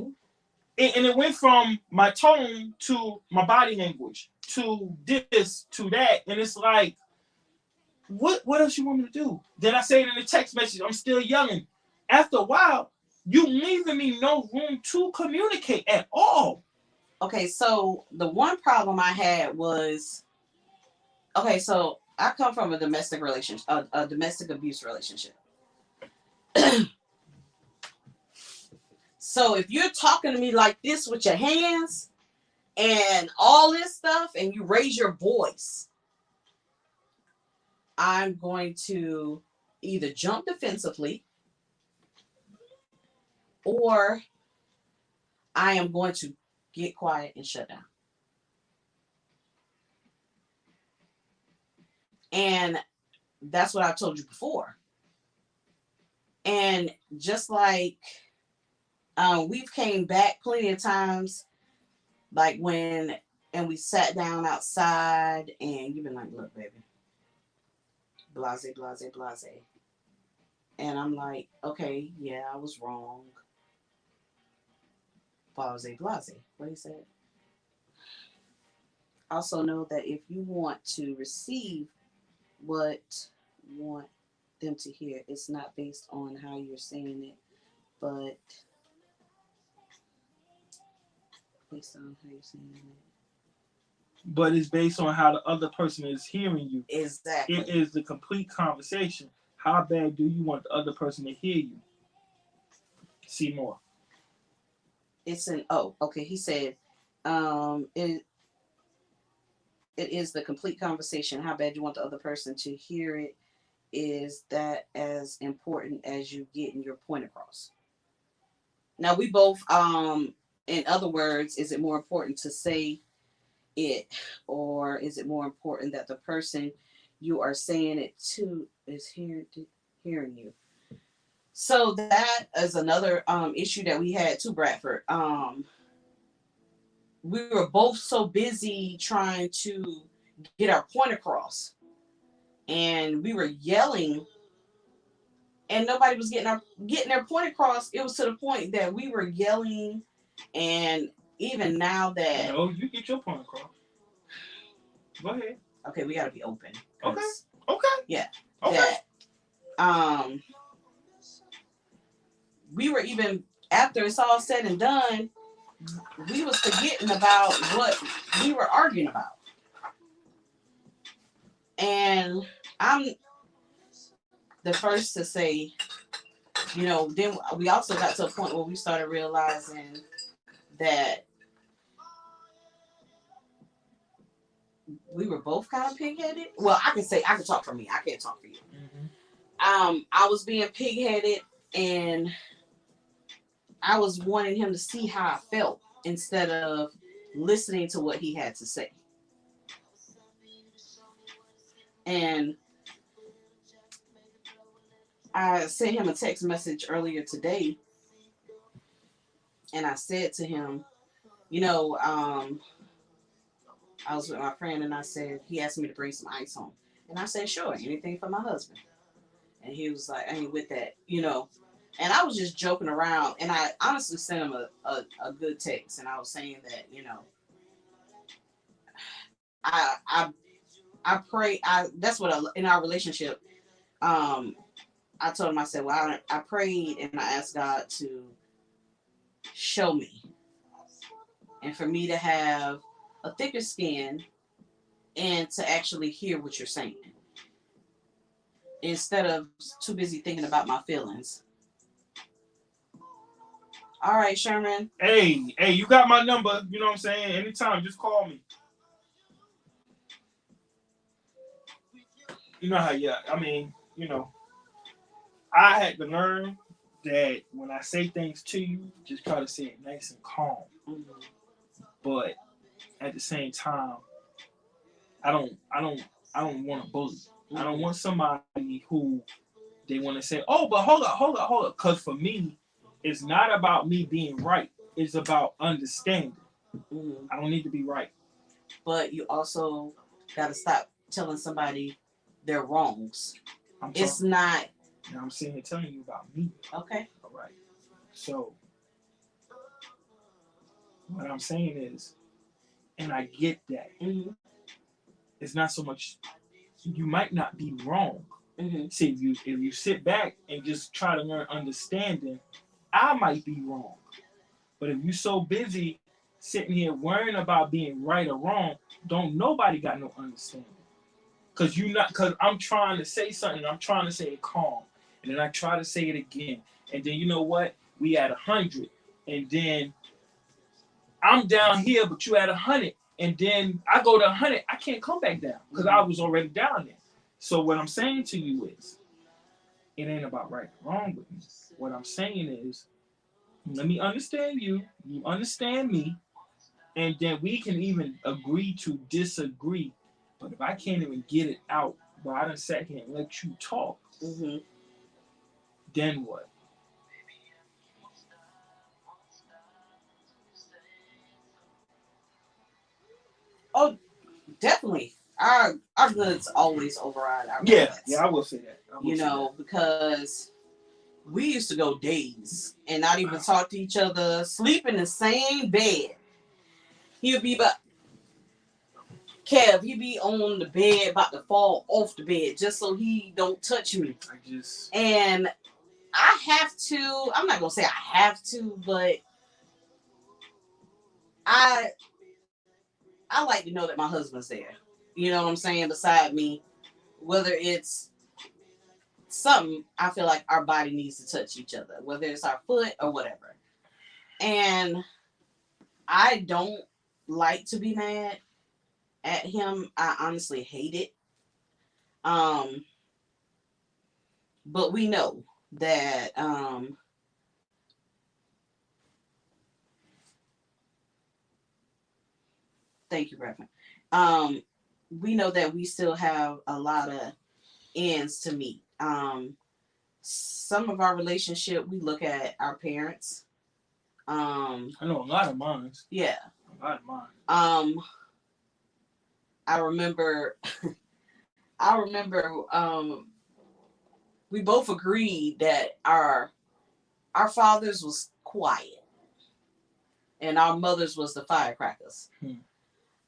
and it went from my tone to my body language to this to that, and it's like, what else you want me to do? Then I say it in the text message. I'm still yelling. After a while, you leaving me no room to communicate at all. Okay, so the one problem I had was, okay, so I come from a domestic relationship, a domestic abuse relationship. So if you're talking to me like this with your hands and all this stuff, and you raise your voice, I'm going to either jump defensively, or I am going to get quiet and shut down. And that's what I told you before. And just like we've came back plenty of times, like when, and we sat down outside and you've been like, look, baby, blase, blase, blase. And I'm like, okay, yeah, I was wrong. Blase, blase. What he said. Also know that if you want to receive what you want them to hear, it's not based on how you're saying it, but based on how you're saying it. But it's based on how the other person is hearing you. Exactly. It is the complete conversation. How bad do you want the other person to hear you? See more. It's an okay. He said, it is the complete conversation. How bad you want the other person to hear it. Is that as important as you getting your point across? Now we both, in other words, is it more important to say it, or is it more important that the person you are saying it to is hearing you? So that is another issue that we had too, Bradford. We were both so busy trying to get our point across, and we were yelling, and nobody was getting their point across. It was to the point that we were yelling, and even now that you get your point across. Go ahead. Okay, we gotta be open. Okay. Yeah. Okay. That we were, even after it's all said and done, we was forgetting about what we were arguing about. And I'm the first to say, then we also got to a point where we started realizing that we were both kind of pig-headed. Well, I can talk for me. I can't talk for you. Mm-hmm. I was being pig-headed, and I was wanting him to see how I felt instead of listening to what he had to say. And I sent him a text message earlier today, And I said to him, I was with my friend and I said, he asked me to bring some ice home. And I said, sure, anything for my husband. And he was like, I ain't with that. And I was just joking around. And I honestly sent him a good text. And I was saying that, I I I pray. That's what in our relationship. I told him, I said, well, I prayed and I asked God to show me and for me to have a thicker skin and to actually hear what you're saying instead of too busy thinking about my feelings. All right, Sherman. Hey, you got my number. You know what I'm saying? Anytime, just call me. You know how, yeah, I mean, I had to learn that when I say things to you, just try to say it nice and calm. Mm-hmm. But at the same time, I don't want to bully. Mm-hmm. I don't want somebody who they want to say, oh, but hold up. Because for me, it's not about me being right. It's about understanding. Mm-hmm. I don't need to be right. But you also got to stop telling somebody their wrongs. It's not. Now I'm sitting here telling you about me. Okay. All right. So what I'm saying is, and I get that. Mm-hmm. It's not so much. You might not be wrong. Mm-hmm. See, if you sit back and just try to learn understanding, I might be wrong. But if you're so busy sitting here worrying about being right or wrong, don't nobody got no understanding. Because I'm trying to say something, I'm trying to say it calm. And then I try to say it again. And then you know what? We at 100. And then I'm down here, but you at 100. And then I go to 100. I can't come back down because I was already down there. So what I'm saying to you is, it ain't about right or wrong with me. What I'm saying is, let me understand you. You understand me. And then we can even agree to disagree. But if I can't even get it out while I done sat here and let you talk, mm-hmm. Then what? Oh, definitely. Our goods always override our bads. Yeah, I will say that. Because we used to go days and not even talk to each other, sleep in the same bed. He'll be about Kev, he be on the bed about to fall off the bed just so he don't touch me. And I have to, I'm not gonna say I have to, but I like to know that my husband's there. You know what I'm saying? Beside me, whether it's something, I feel like our body needs to touch each other, whether it's our foot or whatever. And I don't like to be mad at him. I honestly hate it. But we know that thank you, Reverend. We know that we still have a lot of ends to meet. Some of our relationship, we look at our parents. I know a lot of mine. Yeah. A lot of mine. I remember we both agreed that our fathers was quiet and our mothers was the firecrackers.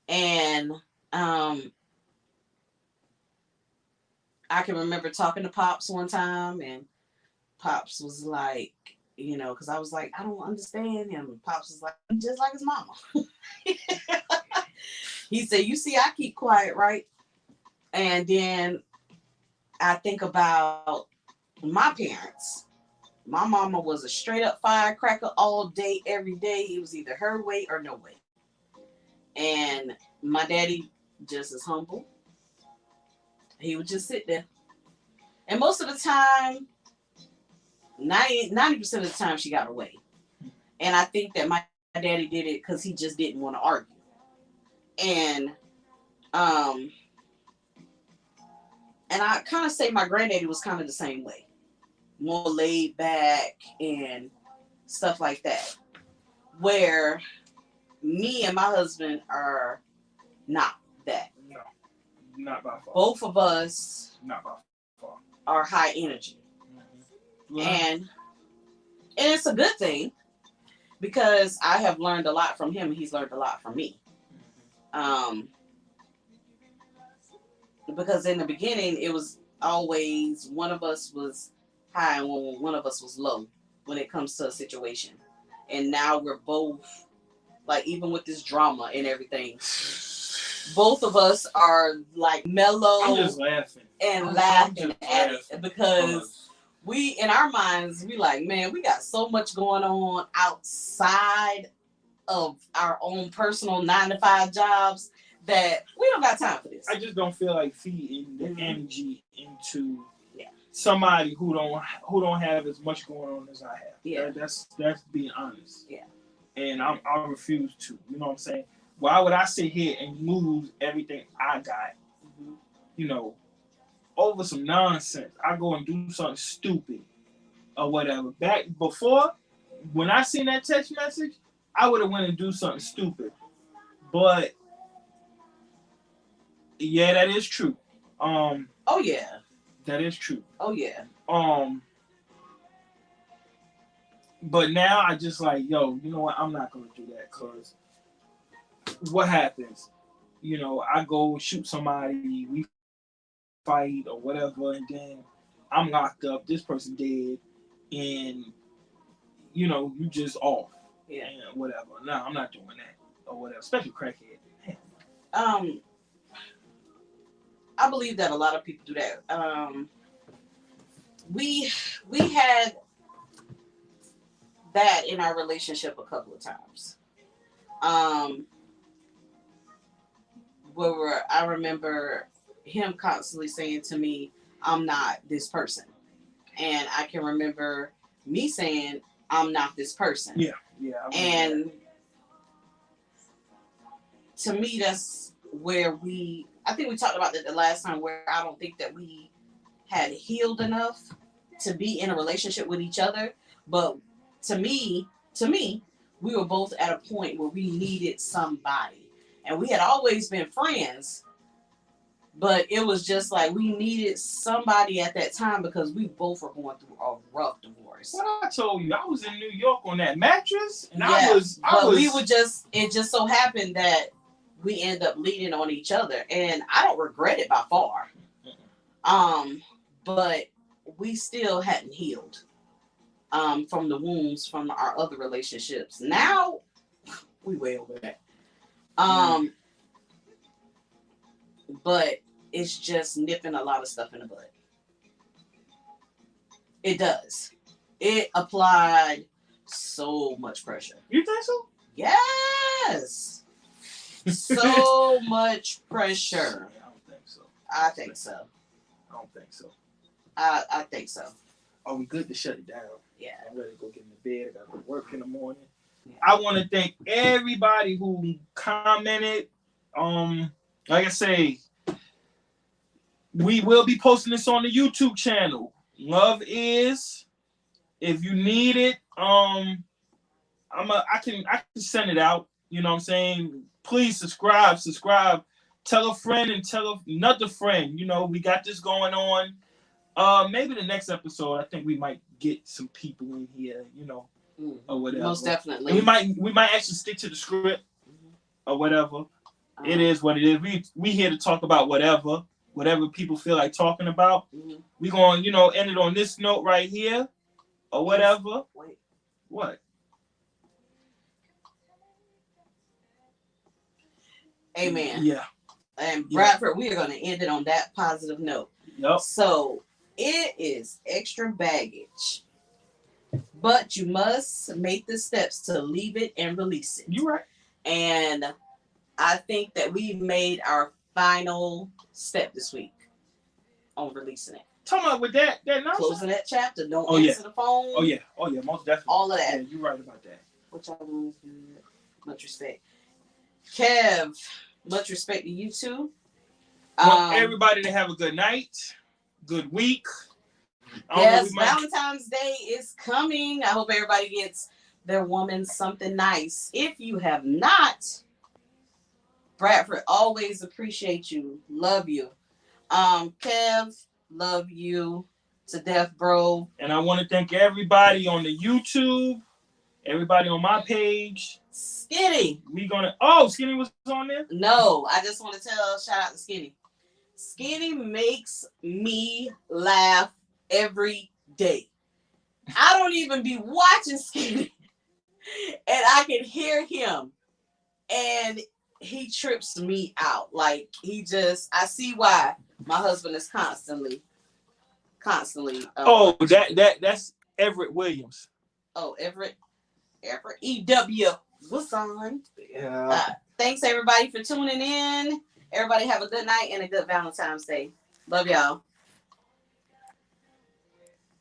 And I can remember talking to Pops one time, and Pops was like, because I was like, I don't understand him. Pops was like, just like his mama. He said, you see, I keep quiet, right? And then I think about my parents. My mama was a straight up firecracker all day, every day. It was either her way or no way. And my daddy just as humble. He would just sit there. And most of the time, 90% of the time, she got away. And I think that my daddy did it because he just didn't want to argue. And I kind of say my granddaddy was kind of the same way. More laid back and stuff like that. where me and my husband are not that. No, not by far. Both of us Not by far. are high energy. Mm-hmm. Well, And it's a good thing because I have learned a lot from him and he's learned a lot from me. Because in the beginning it was always one of us was high and one of us was low when it comes to a situation. And now we're both, like, even with this drama and everything, both of us are like mellow. I'm just laughing and laughing at it because we, in our minds, we like, man, we got so much going on outside of our own personal 9-to-5 jobs that we don't got time for this. I just don't feel like feeding the energy into Yeah. somebody who don't have as much going on as I have. Yeah. That's being honest. Yeah. And I refuse to. You know what I'm saying? Why would I sit here and lose everything I got? You know, over some nonsense. I go and do something stupid or whatever. Back before, when I seen that text message, I would have went and do something stupid. But yeah, that is true. Oh yeah. That is true. Oh yeah. But now I just like, yo, you know what? I'm not gonna do that because what happens? You know, I go shoot somebody, we fight or whatever, and then I'm locked up, this person dead, and you know, you just off. Yeah. And whatever. No, I'm not doing that or whatever. Especially crackhead. I believe that a lot of people do that. We had that in our relationship a couple of times. Where I remember him constantly saying to me, I'm not this person. And I can remember me saying, I'm not this person. Yeah. And to me, that's where I think we talked about that the last time, where I don't think that we had healed enough to be in a relationship with each other. But to me, we were both at a point where we needed somebody. And we had always been friends, but it was just like we needed somebody at that time because we both were going through a rough divorce. What I told you, I was in New York on that mattress, and it just so happened that we end up leaning on each other, and I don't regret it by far. But we still hadn't healed from the wounds from our other relationships. Now we way over that. But it's just nipping a lot of stuff in the bud. It does. It applied so much pressure. You think so? Yes. So much pressure. I don't think so. I think so. I don't think so. I think so. Are we good to shut it down? Yeah. I'm ready to go get in the bed. I got to go to work in the morning. Yeah. I want to thank everybody who commented. Like I say, we will be posting this on the YouTube channel. Love is. If you need it, I can send it out. You know what I'm saying? Please subscribe. Tell a friend and tell another friend. You know, we got this going on. Maybe the next episode, I think we might get some people in here, you know, or whatever. Most definitely. And we might actually stick to the script or whatever. It is what it is. We here to talk about whatever people feel like talking about. We going, end it on this note right here or whatever. Wait. What? Amen. Yeah. And Bradford, we are going to end it on that positive note. Yep. So it is extra baggage, but you must make the steps to leave it and release it. You're right. And I think that we've made our final step this week on releasing it. Talking about with that nonsense. Closing that chapter. Don't answer the phone. Oh yeah, most definitely. All of that. Yeah, you're right about that. Which I want to do. Much respect. Kev, much respect to you too. Everybody to have a good night, good week. Yes, Valentine's Day is coming. I hope everybody gets their woman something nice. If you have not, Bradford, always appreciate you. Love you. Kev, love you to death, bro. And I want to thank everybody on the YouTube, everybody on my page. Skinny. Skinny was on there? No, I just want to shout out to Skinny. Skinny makes me laugh every day. I don't even be watching Skinny, and I can hear him, and he trips me out. Like, I see why my husband is constantly. That's Everett Williams. Oh, Everett EW. What's on? Yeah. Thanks everybody for tuning in. Everybody have a good night and a good Valentine's Day. Love y'all.